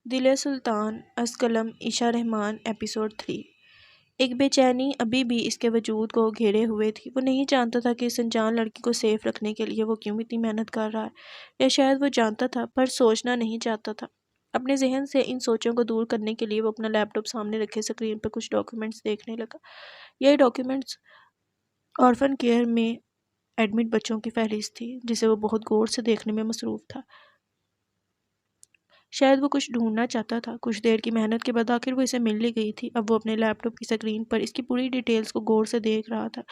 دل سلطان از قلم عشا رحمان ایپیسوڈ 3۔ ایک بے چینی ابھی بھی اس کے وجود کو گھیرے ہوئے تھی۔ وہ نہیں جانتا تھا کہ اس انجان لڑکی کو سیف رکھنے کے لیے وہ کیوں اتنی محنت کر رہا ہے، یا شاید وہ جانتا تھا پر سوچنا نہیں چاہتا تھا۔ اپنے ذہن سے ان سوچوں کو دور کرنے کے لیے وہ اپنا لیپ ٹاپ سامنے رکھے اسکرین پر کچھ ڈاکیومنٹس دیکھنے لگا۔ یہ ڈاکیومنٹس آرفن کیئر میں ایڈمٹ بچوں کی فہرست تھی، جسے وہ بہت غور سے دیکھنے میں مصروف تھا۔ شاید وہ کچھ ڈھونڈنا چاہتا تھا۔ کچھ دیر کی محنت کے بعد آخر وہ اسے مل لی گئی تھی۔ اب وہ اپنے لیپ ٹاپ کی اسکرین پر اس کی پوری ڈیٹیلز کو غور سے دیکھ رہا تھا۔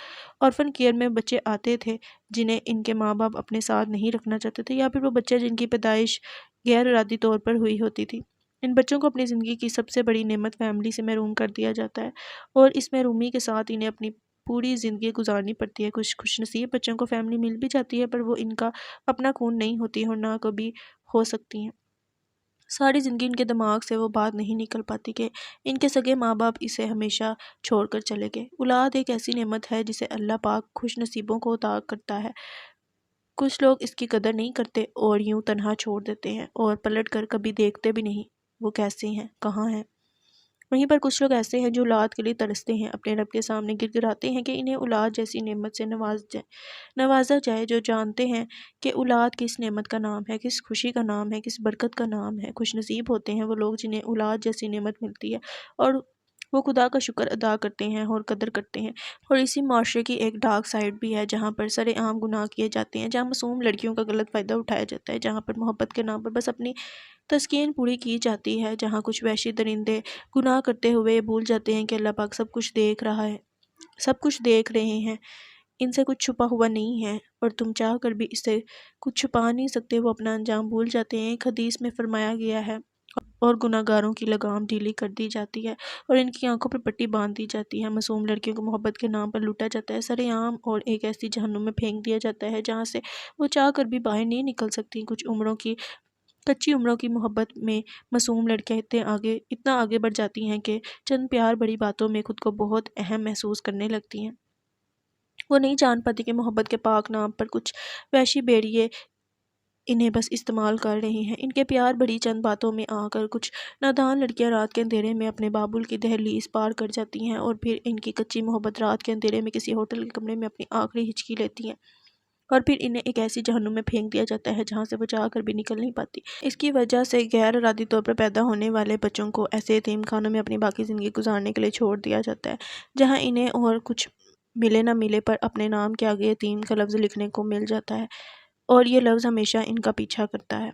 آرفن کیئر میں بچے آتے تھے جنہیں ان کے ماں باپ اپنے ساتھ نہیں رکھنا چاہتے تھے، یا پھر وہ بچے جن کی پیدائش غیر ارادی طور پر ہوئی ہوتی تھی۔ ان بچوں کو اپنی زندگی کی سب سے بڑی نعمت فیملی سے محروم کر دیا جاتا ہے، اور اس محرومی کے ساتھ انہیں اپنی پوری زندگی گزارنی پڑتی ہے۔ کچھ خوش نصیب بچوں کو فیملی مل بھی جاتی ہے، پر وہ ان کا اپنا خون نہیں ہوتی اور نہ کبھی ہو سکتی ہیں۔ ساری زندگی ان کے دماغ سے وہ بات نہیں نکل پاتی کہ ان کے سگے ماں باپ اسے ہمیشہ چھوڑ کر چلے گئے۔ اولاد ایک ایسی نعمت ہے جسے اللہ پاک خوش نصیبوں کو عطا کرتا ہے۔ کچھ لوگ اس کی قدر نہیں کرتے اور یوں تنہا چھوڑ دیتے ہیں، اور پلٹ کر کبھی دیکھتے بھی نہیں وہ کیسے ہیں، کہاں ہیں۔ وہیں پر کچھ لوگ ایسے ہیں جو اولاد کے لیے ترستے ہیں، اپنے رب کے سامنے گر گراتے ہیں کہ انہیں اولاد جیسی نعمت سے نوازا جائے، جو جانتے ہیں کہ اولاد کس نعمت کا نام ہے، کس خوشی کا نام ہے، کس برکت کا نام ہے۔ خوش نصیب ہوتے ہیں وہ لوگ جنہیں اولاد جیسی نعمت ملتی ہے، اور وہ خدا کا شکر ادا کرتے ہیں اور قدر کرتے ہیں۔ اور اسی معاشرے کی ایک ڈارک سائڈ بھی ہے، جہاں پر سرے عام گناہ کیے جاتے ہیں، جہاں معصوم لڑکیوں کا غلط فائدہ اٹھایا جاتا ہے، جہاں پر محبت کے نام پر بس اپنی تسکین پوری کی جاتی ہے، جہاں کچھ وحشی درندے گناہ کرتے ہوئے بھول جاتے ہیں کہ اللہ پاک سب کچھ دیکھ رہا ہے، سب کچھ دیکھ رہے ہیں، ان سے کچھ چھپا ہوا نہیں ہے، اور تم چاہ کر بھی اس سے کچھ چھپا نہیں سکتے۔ وہ اپنا انجام بھول جاتے ہیں۔ ایک حدیث میں فرمایا گیا ہے، اور گناہ گاروں کی لگام ڈھیلی کر دی جاتی ہے، اور ان کی آنکھوں پر پٹی باندھ دی جاتی ہے۔ معصوم لڑکیوں کو محبت کے نام پر لوٹا جاتا ہے، سرے عام، اور ایک ایسی جہنم میں پھینک دیا جاتا ہے جہاں سے وہ چاہ کر بھی باہر نہیں نکل سکتی۔ کچی عمروں کی محبت میں معصوم لڑکیاں اتنا آگے بڑھ جاتی ہیں کہ چند پیار بڑی باتوں میں خود کو بہت اہم محسوس کرنے لگتی ہیں۔ وہ نہیں جان پاتی کہ محبت کے پاک نام پر کچھ وحشی بھیڑیے انہیں بس استعمال کر رہے ہیں۔ ان کے پیار بڑی چند باتوں میں آ کر کچھ نادان لڑکیاں رات کے اندھیرے میں اپنے بابل کی دہلیز پار کر جاتی ہیں، اور پھر ان کی کچی محبت رات کے اندھیرے میں کسی ہوٹل کے کمرے میں اپنی آخری ہچکی لیتی ہیں، اور پھر انہیں ایک ایسی جہنم میں پھینک دیا جاتا ہے جہاں سے وہ چاہ کر بھی نکل نہیں پاتی۔ اس کی وجہ سے غیر ارادی طور پر پیدا ہونے والے بچوں کو ایسے یتیم خانوں میں اپنی باقی زندگی گزارنے کے لیے چھوڑ دیا جاتا ہے، جہاں انہیں اور کچھ ملے نہ ملے پر اپنے نام کے آگے یتیم کا لفظ لکھنے کو مل جاتا ہے، اور یہ لفظ ہمیشہ ان کا پیچھا کرتا ہے۔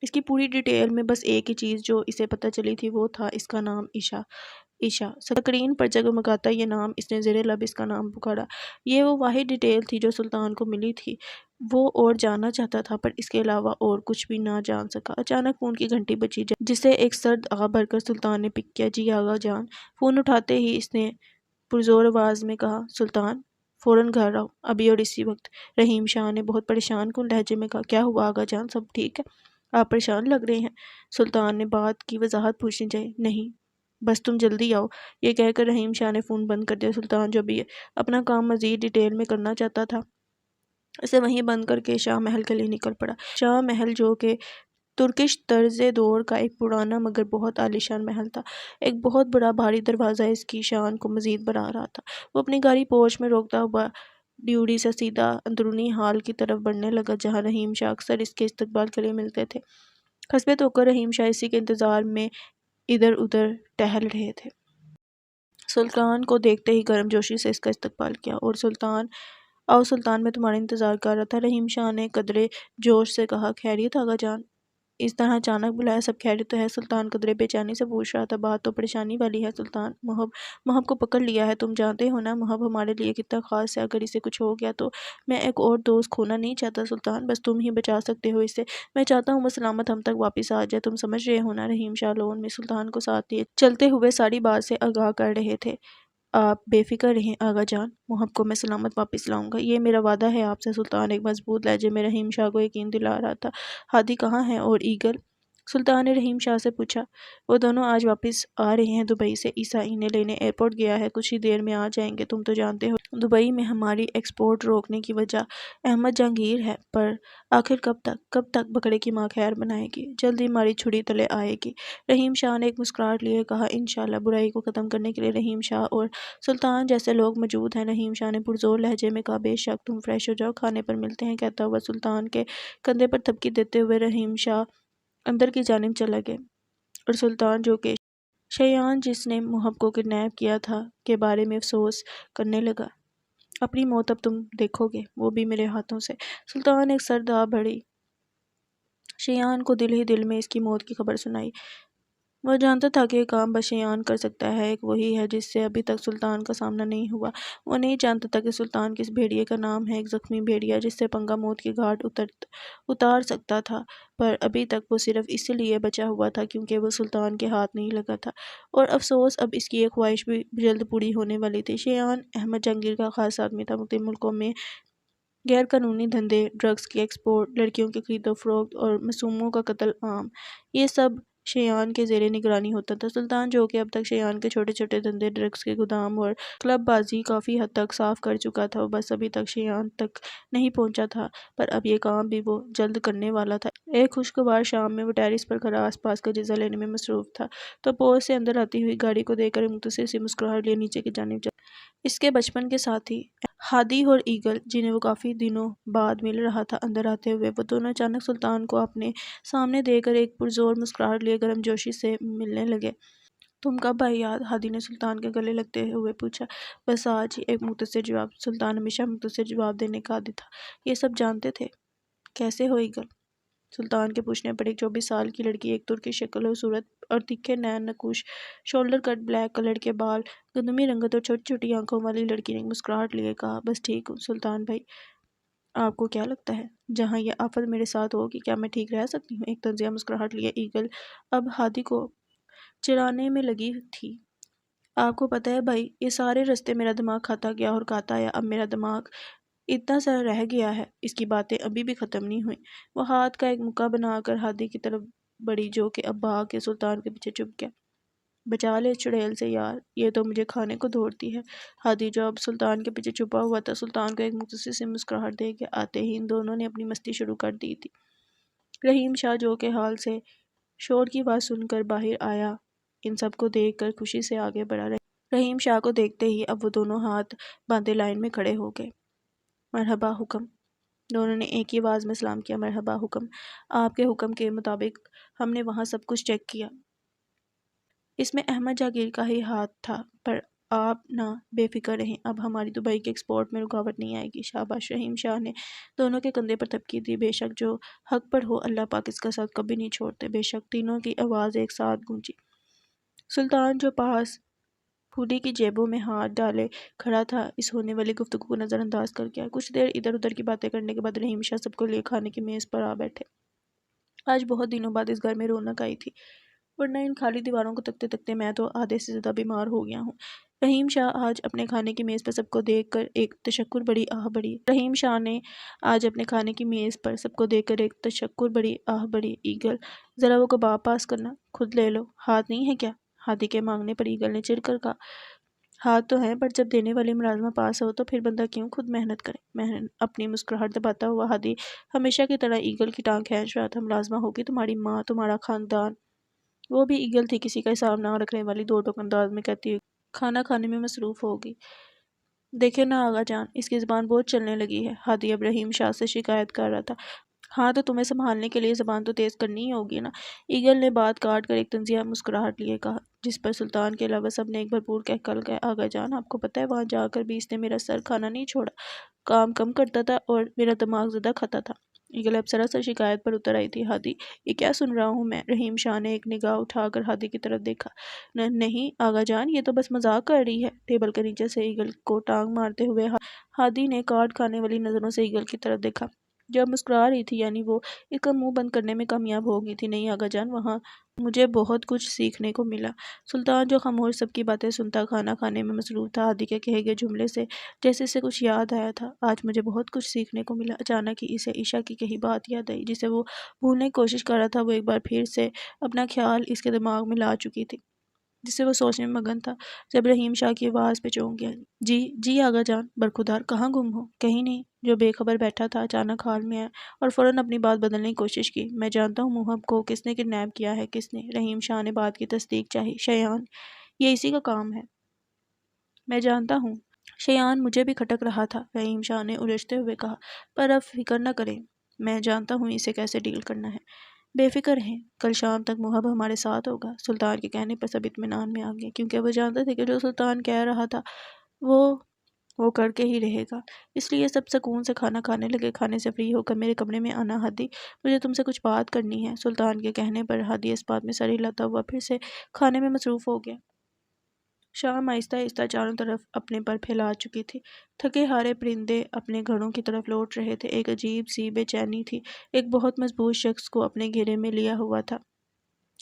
اس کی پوری ڈیٹیل میں بس ایک ہی چیز جو اسے پتہ چلی تھی وہ تھا اس کا نام عشا۔ سکرین پر جگمگاتا یہ نام، اس نے زیر لب اس کا نام پکارا۔ یہ وہ واحد ڈیٹیل تھی جو سلطان کو ملی تھی۔ وہ اور جاننا چاہتا تھا، پر اس کے علاوہ اور کچھ بھی نہ جان سکا۔ اچانک فون کی گھنٹی بجی، جسے ایک سرد آہ بھر کر سلطان نے پک کیا۔ جی آغا جان۔ فون اٹھاتے ہی اس نے پرزور آواز میں کہا، سلطان فوراً گھر آؤ، ابھی اور اسی وقت۔ رحیم شاہ نے بہت پریشان کن لہجے میں کہا، کیا ہوا آغا جان، سب ٹھیک ہے؟ آپ پریشان لگ رہے ہیں۔ سلطان نے بات کی وضاحت پوچھنی چاہیے۔ نہیں، بس تم جلدی آؤ۔ یہ کہہ کر رحیم شاہ نے فون بند کر دیا۔ سلطان جو بھی اپنا کام مزید ڈیٹیل میں کرنا چاہتا تھا، اسے وہیں بند کر کے شاہ محل کے لیے نکل پڑا۔ شاہ محل جو کہ ترکش طرز دور کا ایک پرانا مگر بہت عالیشان محل تھا۔ ایک بہت بڑا بھاری دروازہ اس کی شان کو مزید بڑھا رہا تھا۔ وہ اپنی گاڑی پورچ میں روکتا ہوا ڈیوڑی سے سیدھا اندرونی ہال کی طرف بڑھنے لگا، جہاں رحیم شاہ اکثر اس کے استقبال کے لیے ملتے تھے۔ حسب توقع رحیم شاہ اسی کے انتظار میں ادھر ادھر ٹہل رہے تھے۔ سلطان کو دیکھتے ہی گرم جوشی سے اس کا استقبال کیا، اور آؤ سلطان، میں تمہارا انتظار کر رہا تھا۔ رحیم شاہ نے قدرے جوش سے کہا، خیریت آغا جان؟ اس طرح اچانک بلایا، سب خیریت تو ہے؟ سلطان قدرے بے چینی سے پوچھ رہا تھا۔ بات تو پریشانی والی ہے سلطان، محب کو پکڑ لیا ہے، تم جانتے ہو نا محب ہمارے لیے کتنا خاص ہے۔ اگر اسے کچھ ہو گیا تو میں ایک اور دوست کھونا نہیں چاہتا سلطان، بس تم ہی بچا سکتے ہو اسے۔ میں چاہتا ہوں وہ سلامت ہم تک واپس آ جائے، تم سمجھ رہے ہو نا؟ رحیم شاہ لون میں سلطان کو ساتھ لیے چلتے ہوئے ساری بات سے آگاہ کر رہے تھے۔ آپ بے فکر رہیں آغا جان، محب کو میں سلامت واپس لاؤں گا، یہ میرا وعدہ ہے آپ سے۔ سلطان ایک مضبوط لہجے میں رحیم شاہ کو یقین دلا رہا تھا۔ ہادی کہاں ہے، اور ایگل؟ سلطان نے رحیم شاہ سے پوچھا۔ وہ دونوں آج واپس آ رہے ہیں دبئی سے، عیسیٰ انہیں لینے ایئرپورٹ گیا ہے، کچھ ہی دیر میں آ جائیں گے۔ تم تو جانتے ہو دبئی میں ہماری ایکسپورٹ روکنے کی وجہ احمد جہانگیر ہے، پر آخر کب تک بکرے کی ماں خیر بنائے گی؟ جلدی ہماری چھڑی تلے آئے گی۔ رحیم شاہ نے ایک مسکراہٹ لیے کہا، انشاءاللہ۔ برائی کو ختم کرنے کے لیے رحیم شاہ اور سلطان جیسے لوگ موجود ہیں۔ رحیم شاہ نے پرزور لہجے میں کہا، بے شک، تم فریش ہو جاؤ، کھانے پر ملتے ہیں۔ کہتا ہوا سلطان کے کندھے پر تھپکی دیتے ہوئے رحیم شاہ اندر کی جانب چلا گیا، اور سلطان جو کہ شیعان جس نے محب کو کڈنیپ کیا تھا کے بارے میں افسوس کرنے لگا۔ اپنی موت اب تم دیکھو گے، وہ بھی میرے ہاتھوں سے۔ سلطان ایک سرد آہ بھری شیعان کو دل ہی دل میں اس کی موت کی خبر سنائی۔ وہ جانتا تھا کہ یہ کام بس شیعان کر سکتا ہے، ایک وہی ہے جس سے ابھی تک سلطان کا سامنا نہیں ہوا۔ وہ نہیں جانتا تھا کہ سلطان کس بھیڑیے کا نام ہے، ایک زخمی بھیڑیا جس سے پنگا موت کی گھاٹ اتار سکتا تھا، پر ابھی تک وہ صرف اس لیے بچا ہوا تھا کیونکہ وہ سلطان کے ہاتھ نہیں لگا تھا، اور افسوس اب اس کی یہ خواہش بھی جلد پوری ہونے والی تھی۔ شیعان احمد جہانگیر کا خاص آدمی تھا۔ مختلف ملکوں میں غیر قانونی دھندے، ڈرگز کی ایکسپورٹ، لڑکیوں کی خرید و فروخت اور معصوموں کا قتل عام، یہ سب شیعان کے زیر نگرانی ہوتا تھا۔ سلطان جو کہ اب تک شیعان کے چھوٹے چھوٹے دھندے، ڈرگز کے گودام اور کلب بازی کافی حد تک صاف کر چکا تھا، وہ بس ابھی تک شیعان تک نہیں پہنچا تھا، پر اب یہ کام بھی وہ جلد کرنے والا تھا۔ ایک خوشگوار شام میں وہ ٹیرس پر کھڑا آس پاس کا جائزہ لینے میں مصروف تھا، تو پوز سے اندر آتی ہوئی گاڑی کو دیکھ کر ایک مختصر سی مسکراہٹ لیے نیچے کی جانب چلا۔ اس کے بچپن کے ساتھی ہادی اور ایگل، جنہیں وہ کافی دنوں بعد مل رہا تھا، اندر آتے ہوئے وہ دونوں اچانک سلطان کو اپنے سامنے دیکھ کر ایک پرزور مسکراہٹ لیے گرم جوشی سے ملنے لگے۔ تم کب آئے یاد؟ ہادی نے سلطان کے گلے لگتے ہوئے پوچھا۔ بس آج ہی، ایک مختصر جواب۔ سلطان ہمیشہ مختصر جواب دینے کا عادی تھا۔ یہ سب جانتے تھے؟ کیسے ہو ایگل؟ سلطان کے پوچھنے پر ایک 24 سال کی لڑکی، ایک ترکی شکل و صورت اور تکھے نین نقوش شولڈر کٹ بلیک کلر کے بال، گندمی رنگت اور چھوٹی چھوٹی آنکھوں والی لڑکی نے مسکراہٹ لیے کہا، بس ٹھیک ہوں سلطان بھائی، آپ کو کیا لگتا ہے جہاں یہ آفت میرے ساتھ ہوگی کیا میں ٹھیک رہ سکتی ہوں؟ ایک طنزیہ مسکراہٹ لیے ایگل اب ہادی کو چرانے میں لگی تھی۔ آپ کو پتہ ہے بھائی، یہ سارے رستے میرا دماغ کھاتا گیا اور کھاتا آیا، اب میرا دماغ اتنا سا رہ گیا ہے، اس کی باتیں ابھی بھی ختم نہیں ہوئیں۔ وہ ہاتھ کا ایک مکہ بنا کر ہادی کی طرف بڑھی، جو کہ اب بھاگ کے سلطان کے پیچھے چھپ گیا۔ بچا لے اس چڑیل سے یار، یہ تو مجھے کھانے کو دوڑتی ہے۔ ہادی جو اب سلطان کے پیچھے چھپا ہوا تھا، سلطان کو ایک مختصر سی مسکراہٹ دے کے آتے ہی ان دونوں نے اپنی مستی شروع کر دی تھی۔ رحیم شاہ جو کہ حال سے شور کی آواز سن کر باہر آیا، ان سب کو دیکھ کر خوشی سے آگے بڑھا۔ رحیم شاہ کو دیکھتے ہی اب وہ دونوں ہاتھ باندھے لائن میں کھڑے ہو گئے۔ مرحبا حکم، دونوں نے ایک ہی آواز میں سلام کیا۔ مرحبا حکم، آپ کے حکم کے مطابق ہم نے وہاں سب کچھ چیک کیا، اس میں احمد جہانگیر کا ہی ہاتھ تھا، پر آپ نہ بے فکر رہیں، اب ہماری دبئی کے ایکسپورٹ میں رکاوٹ نہیں آئے گی۔ شاباش، رحیم شاہ نے دونوں کے کندھے پر تھپکی دی۔ بے شک، جو حق پر ہو اللہ پاک اس کا ساتھ کبھی نہیں چھوڑتے۔ بے شک، تینوں کی آواز ایک ساتھ گونجی۔ سلطان جو پاس ہوڈی کی جیبوں میں ہاتھ ڈالے کھڑا تھا، اس ہونے والی گفتگو کو نظر انداز کر گیا۔ کچھ دیر ادھر ادھر کی باتیں کرنے کے بعد رحیم شاہ سب کو لیے کھانے کی میز پر آ بیٹھے۔ آج بہت دنوں بعد اس گھر میں رونق آئی تھی، ورنہ ان خالی دیواروں کو تکتے تکتے میں تو آدھے سے زیادہ بیمار ہو گیا ہوں۔ رحیم شاہ آج اپنے کھانے کی میز پر سب کو دیکھ کر ایک تشکر بڑی آہ بڑی۔ رحیم شاہ نے آج اپنے کھانے کی میز پر سب کو دیکھ کر ایک تشکر بڑی آہ بڑی۔ ایگل، ذرا وہ کباب پاس کرنا، خود لے لو، ہاتھ نہیں ہے کیا؟ ہادی کے مانگنے پر ایگل نے چڑ کر کہا، ہاتھ تو ہیں، پر جب دینے والی ملازمہ پاس ہو تو پھر بندہ کیوں خود محنت کرے؟ اپنی مسکراہٹ دباتا ہوا ہادی ہمیشہ کی طرح ایگل کی ٹانگ کھینچ رہا تھا۔ ملازمہ ہوگی تمہاری ماں، تمہارا خاندان۔ وہ بھی ایگل تھی، کسی کا حساب نہ رکھنے والی، دو ٹوک انداز میں کہتی ہوئی، کھانا کھانے میں مصروف ہوگی۔ دیکھے نا آغا جان، اس کی زبان بہت چلنے لگی ہے۔ ہادی اب رحیم شاہ سے شکایت کر رہا تھا۔ ہاں تو تمہیں سنبھالنے کے لیے زبان تو تیز کرنی ہی ہوگی نا، ایگل نے بات کاٹ کر ایک طنزیہ مسکراہٹ لیے کہا، جس پر سلطان کے علاوہ سب نے ایک بھرپور کہکل گئے۔ آغا جان، آپ کو پتہ ہے وہاں جا کر بھی اس نے میرا سر کھانا نہیں چھوڑا، کام کم کرتا تھا اور میرا دماغ زیادہ کھاتا تھا۔ ایگل اب سراسر شکایت پر اتر آئی تھی۔ ہادی، یہ کیا سن رہا ہوں میں؟ رحیم شاہ نے ایک نگاہ اٹھا کر ہادی کی طرف دیکھا۔ نہیں آغا جان، یہ تو بس مذاق کر رہی ہے۔ ٹیبل کے نیچے سے ایگل کو ٹانگ مارتے ہوئے ہادی نے کاٹ کھانے والی نظروں سے ایگل کی طرف دیکھا۔ جب مسکرا رہی تھی یعنی وہ اس کا منہ بند کرنے میں کامیاب ہو گئی تھی۔ نہیں آگا جان، وہاں مجھے بہت کچھ سیکھنے کو ملا۔ سلطان جو خاموش سب کی باتیں سنتا کھانا کھانے میں مصروف تھا، ہادی کے کہے گئے جملے سے جیسے اسے کچھ یاد آیا تھا۔ آج مجھے بہت کچھ سیکھنے کو ملا۔ اچانک ہی اسے عشا کی کہی بات یاد آئی جسے وہ بھولنے کی کوشش کر رہا تھا۔ وہ ایک بار پھر سے اپنا خیال اس کے دماغ میں لا چکی تھی جسے وہ سوچنے میں مگن تھا، جب رحیم شاہ کی آواز پہ چونک گیا۔ جی جی آگا جان، برخودار کہاں گم ہو؟ کہیں نہیں۔ جو بے خبر بیٹھا تھا اچانک حال میں آیا اور فوراً اپنی بات بدلنے کی کوشش کی۔ میں جانتا ہوں محب کو کس نے کڈنیپ کیا ہے۔ کس نے؟ رحیم شاہ نے بات کی تصدیق چاہی۔ شیان، یہ اسی کا کام ہے۔ میں جانتا ہوں۔ شیان مجھے بھی کھٹک رہا تھا، رحیم شاہ نے الجھتے ہوئے کہا، پر اب فکر نہ کریں، میں جانتا ہوں اسے کیسے ڈیل کرنا ہے۔ بے فکر ہیں، کل شام تک محب ہمارے ساتھ ہوگا۔ سلطان کے کہنے پر سب اطمینان میں آ گئے، کیونکہ وہ جانتے تھے کہ جو سلطان کہہ رہا تھا وہ کر کے ہی رہے گا۔ اس لیے سب سکون سے کھانا کھانے لگے۔ کھانے سے فری ہو کر میرے کمرے میں آنا ہادی، مجھے تم سے کچھ بات کرنی ہے۔ سلطان کے کہنے پر ہادی اس بات میں سر ہلاتا ہوا پھر سے کھانے میں مصروف ہو گیا۔ شام آہستہ آہستہ چاروں طرف اپنے پر پھیلا چکی تھی۔ تھکے ہارے پرندے اپنے گھروں کی طرف لوٹ رہے تھے۔ ایک عجیب سی بے چینی تھی، ایک بہت مضبوط شخص کو اپنے گھیرے میں لیا ہوا تھا۔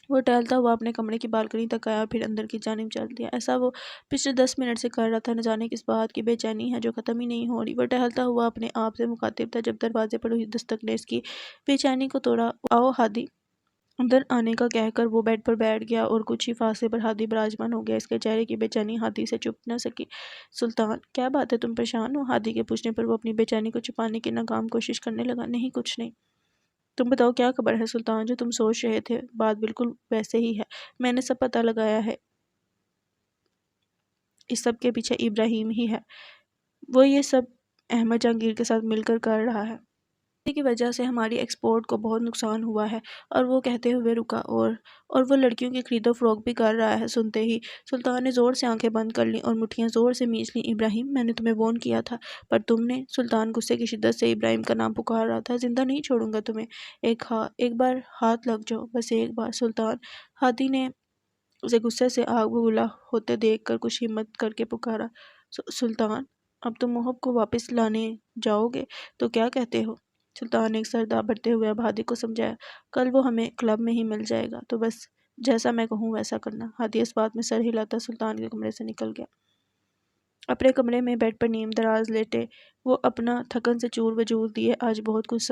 وہ ٹہلتا ہوا اپنے کمرے کی بالکنی تک آیا، پھر اندر کی جانب چل دیا۔ ایسا وہ پچھلے 10 منٹ سے کر رہا تھا۔ نہ جانے کس بات کی بے چینی ہے جو ختم ہی نہیں ہو رہی۔ وہ ٹہلتا ہوا اپنے آپ سے مخاطب تھا جب دروازے پر ہوئی دستک نے اس کی بے چینی کو توڑا۔ آؤ ہادی۔ اندر آنے کا کہہ کر وہ بیڈ پر بیٹھ گیا اور کچھ ہی فاصلے پر ہادی براجمان ہو گیا۔ اس کے چہرے کی بے چینی ہادی سے چھپ نہ سکی۔ سلطان، کیا بات ہے، تم پریشان ہو؟ ہادی کے پوچھنے پر وہ اپنی بے چینی کو چھپانے کی ناکام کوشش کرنے لگا۔ نہیں، کچھ نہیں۔ تم بتاؤ کیا خبر ہے؟ سلطان، جو تم سوچ رہے تھے بات بالکل ویسے ہی ہے۔ میں نے سب پتہ لگایا ہے، اس سب کے پیچھے ابراہیم ہی ہے۔ وہ یہ سب احمد جہانگیر کے ساتھ مل کر رہا ہے۔ اسی کی وجہ سے ہماری ایکسپورٹ کو بہت نقصان ہوا ہے۔ اور وہ کہتے ہوئے رکا، اور وہ لڑکیوں کی خرید و فروخت بھی کر رہا ہے۔ سنتے ہی سلطان نے زور سے آنکھیں بند کر لیں اور مٹھیاں زور سے میچ لیں۔ ابراہیم، میں نے تمہیں وارن کیا تھا، پر تم نے… سلطان غصے کی شدت سے ابراہیم کا نام پکار رہا تھا۔ زندہ نہیں چھوڑوں گا تمہیں۔ ایک بار ہاتھ لگ جاؤ، بس ایک بار۔ سلطان، ہادی نے اسے غصے سے آگ ببولا ہوتے دیکھ کر کچھ ہمت کر کے پکارا۔ سلطان، اب تم محب کو واپس لانے جاؤ گے تو کیا کہتے ہو؟ سلطان نے ایک سر دابڑتے ہوئے اب ہادی کو سمجھایا، کل وہ ہمیں کلب میں ہی مل جائے گا، تو بس جیسا میں کہوں ویسا کرنا۔ ہادی اس بات میں سر ہلاتا سلطان کے کمرے سے نکل گیا۔ اپنے کمرے میں بیڈ پر نیم دراز لیٹے وہ اپنا تھکن سے چور وجود دیے آج بہت کچھ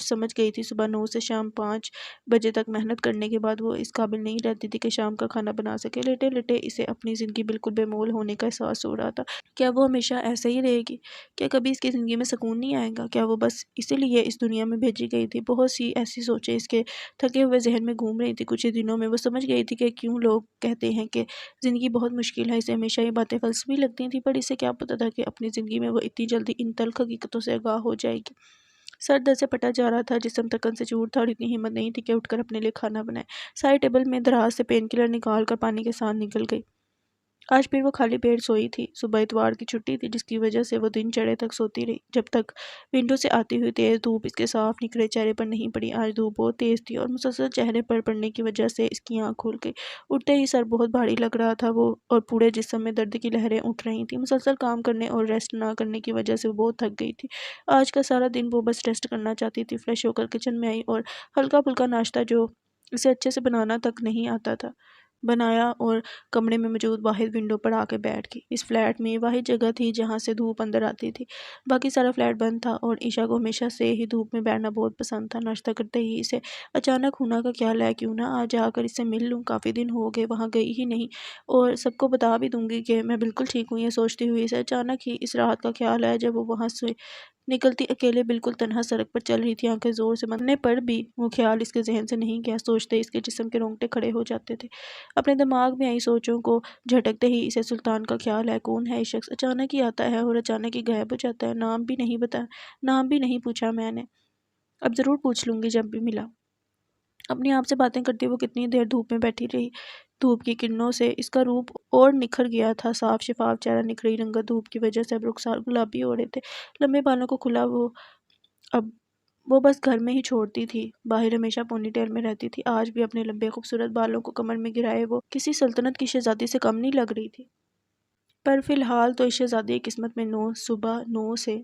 سمجھ گئی تھی۔ صبح 9 سے شام 5 بجے تک محنت کرنے کے بعد وہ اس قابل نہیں رہتی تھی کہ شام کا کھانا بنا سکے۔ لیٹے لیٹے اسے اپنی زندگی بالکل بے مول ہونے کا احساس ہو رہا تھا۔ کیا وہ ہمیشہ ایسے ہی رہے گی؟ کیا کبھی اس کی زندگی میں سکون نہیں آئے گا؟ کیا وہ بس اسی لیے اس دنیا میں بھیجی گئی تھی؟ بہت سی ایسی سوچیں اس کے تھکے ہوئے ذہن میں گھوم رہی تھی۔ کچھ ہی دنوں میں وہ سمجھ گئی تھی کہ کیوں لوگ کہتے ہیں کہ زندگی بہت مشکل ہے۔ اسے ہمیشہ یہ باتیں فلسفی لگتی تھیں، پر اسے کیا پتہ تھا کہ اپنی زندگی میں وہ اتنی جلدی ان تلخ حقیقتوں سے آگاہ ہو جائے گی۔ سر درد سے پھٹا جا رہا تھا، جسم تھکن سے چور تھا اور اتنی ہمت نہیں تھی کہ اٹھ کر اپنے لیے کھانا بنائے۔ سائے ٹیبل میں دراز سے پین کلر نکال کر پانی کے ساتھ نکل گئی۔ آج پھر وہ خالی پیٹ سوئی تھی۔ صبح اتوار کی چھٹی تھی جس کی وجہ سے وہ دن چڑھے تک سوتی رہی، جب تک ونڈو سے آتی ہوئی تیز دھوپ اس کے صاف نکھرے چہرے پر نہیں پڑی۔ آج دھوپ بہت تیز تھی اور مسلسل چہرے پر پڑنے کی وجہ سے اس کی آنکھ کھل گئی۔ اٹھتے ہی سر بہت بھاری لگ رہا تھا اور پورے جسم میں درد کی لہریں اٹھ رہی تھیں۔ مسلسل کام کرنے اور ریسٹ نہ کرنے کی وجہ سے وہ بہت تھک گئی تھی۔ آج کا سارا دن وہ بس ریسٹ کرنا چاہتی تھی۔ فریش ہو کر کچن میں آئی اور ہلکا پھلکا ناشتہ جو اسے اچھے سے بنانا تک نہیں آتا تھا بنایا اور کمرے میں موجود واحد ونڈو پر آ کے بیٹھ گئی۔ اس فلیٹ میں یہ واحد جگہ تھی جہاں سے دھوپ اندر آتی تھی، باقی سارا فلیٹ بند تھا اور عشا کو ہمیشہ سے ہی دھوپ میں بیٹھنا بہت پسند تھا۔ ناشتہ کرتے ہی اسے اچانک ہونا کا خیال آیا، کیوں نہ آج جا کر اس سے مل لوں، کافی دن ہو گئے وہاں گئی ہی نہیں اور سب کو بتا بھی دوں گی کہ میں بالکل ٹھیک ہوں۔ یہ سوچتی ہوئی اسے اچانک ہی اس رات کا خیال آیا جب وہ وہاں سے نکلتی اکیلے بالکل تنہا سڑک پر چل رہی تھی۔ آنکھیں زور سے بند کرنے پر بھی وہ خیال اس کے ذہن سے نہیں گیا۔ سوچتے اس کے جسم کے رونگٹے کھڑے ہو جاتے تھے۔ اپنے دماغ میں آئی سوچوں کو جھٹکتے ہی اسے سلطان کا خیال آیا۔ کون ہے یہ شخص؟ اچانک ہی آتا ہے اور اچانک ہی غائب ہو جاتا ہے۔ نام بھی نہیں پوچھا میں نے۔ اب ضرور پوچھ لوں گی جب بھی ملا۔ اپنے آپ سے باتیں کرتی وہ کتنی دیر دھوپ میں بیٹھی رہی۔ دھوپ کی کرنوں سے اس کا روپ اور نکھر گیا تھا۔ صاف شفاف چہرہ، نکھری رنگت دھوپ کی وجہ سے اب رخسار گلابی ہو رہے تھے۔ لمبے بالوں کو کھلا اب وہ بس گھر میں ہی چھوڑتی تھی، باہر ہمیشہ پونی ٹیل میں رہتی تھی۔ آج بھی اپنے لمبے خوبصورت بالوں کو کمر میں گرائے وہ کسی سلطنت کی شہزادی سے کم نہیں لگ رہی تھی۔ پر فی الحال تو اس شہزادی کی قسمت میں صبح 9 سے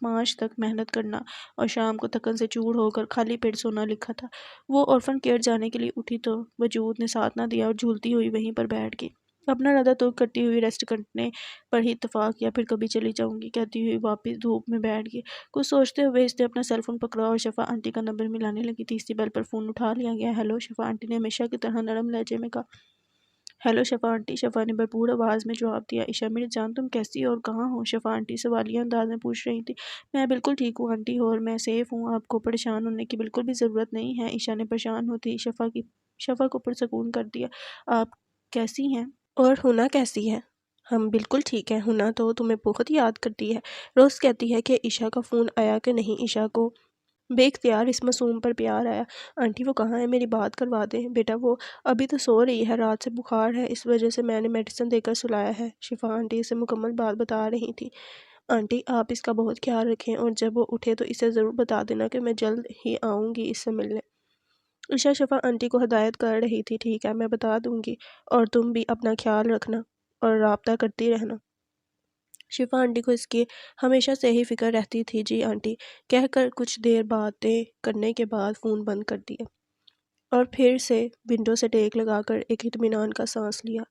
5 تک محنت کرنا اور شام کو تھکن سے چور ہو کر خالی پیٹ سونا لکھا تھا۔ وہ اورفن کیئر جانے کے لیے اٹھی تو وجود نے ساتھ نہ دیا اور جھولتی ہوئی وہیں پر بیٹھ گئی۔ اپنا ارادہ تو کرتی ہوئی ریسٹ کرنے پر ہی اتفاق کیا، پھر کبھی چلی جاؤں گی کہتی ہوئی واپس دھوپ میں بیٹھ گئی۔ کچھ سوچتے ہوئے اس نے اپنا سیل فون پکڑا اور شفا آنٹی کا نمبر ملانے لگی۔ تیسری بیل پر فون اٹھا لیا گیا۔ ہیلو، شفا آنٹی نے ہمیشہ کی طرح نرم لہجے میں کہا۔ ہیلو شفا آنٹی، شفا نے بھرپور آواز میں جواب دیا۔ عشا میری جان، تم کیسی اور کہاں ہو؟ شفا آنٹی سوالیہ انداز میں پوچھ رہی تھی۔ میں بالکل ٹھیک ہوں آنٹی، اور میں سیف ہوں، آپ کو پریشان ہونے کی بالکل بھی ضرورت نہیں ہے۔ عشا نے پریشان ہوتی شفا کو پرسکون کر دیا۔ آپ کیسی ہیں؟ اور ہنا کیسی ہے؟ ہم بالکل ٹھیک ہیں۔ ہنا تو تمہیں بہت یاد کرتی ہے، روز کہتی ہے کہ عشا کا فون آیا کہ نہیں۔ عشا کو بے اختیار اس معصوم پر پیار آیا۔ آنٹی وہ کہاں ہے؟ میری بات کروا دیں۔ بیٹا وہ ابھی تو سو رہی ہے، رات سے بخار ہے، اس وجہ سے میں نے میڈیسن دے کر سلایا ہے۔ شفا آنٹی اسے مکمل بات بتا رہی تھی۔ آنٹی آپ اس کا بہت خیال رکھیں، اور جب وہ اٹھے تو اسے ضرور بتا دینا کہ میں جلد ہی آؤں گی اس سے ملنے۔ عشا شفا آنٹی کو ہدایت کر رہی تھی۔ ٹھیک ہے، میں بتا دوں گی، اور تم بھی اپنا خیال رکھنا اور رابطہ کرتی رہنا۔ شفا آنٹی کو اس کی ہمیشہ سے ہی فکر رہتی تھی۔ جی آنٹی کہہ کر کچھ دیر باتیں کرنے کے بعد فون بند کر دیا اور پھر سے ونڈو سے ٹیک لگا کر ایک اطمینان کا سانس لیا۔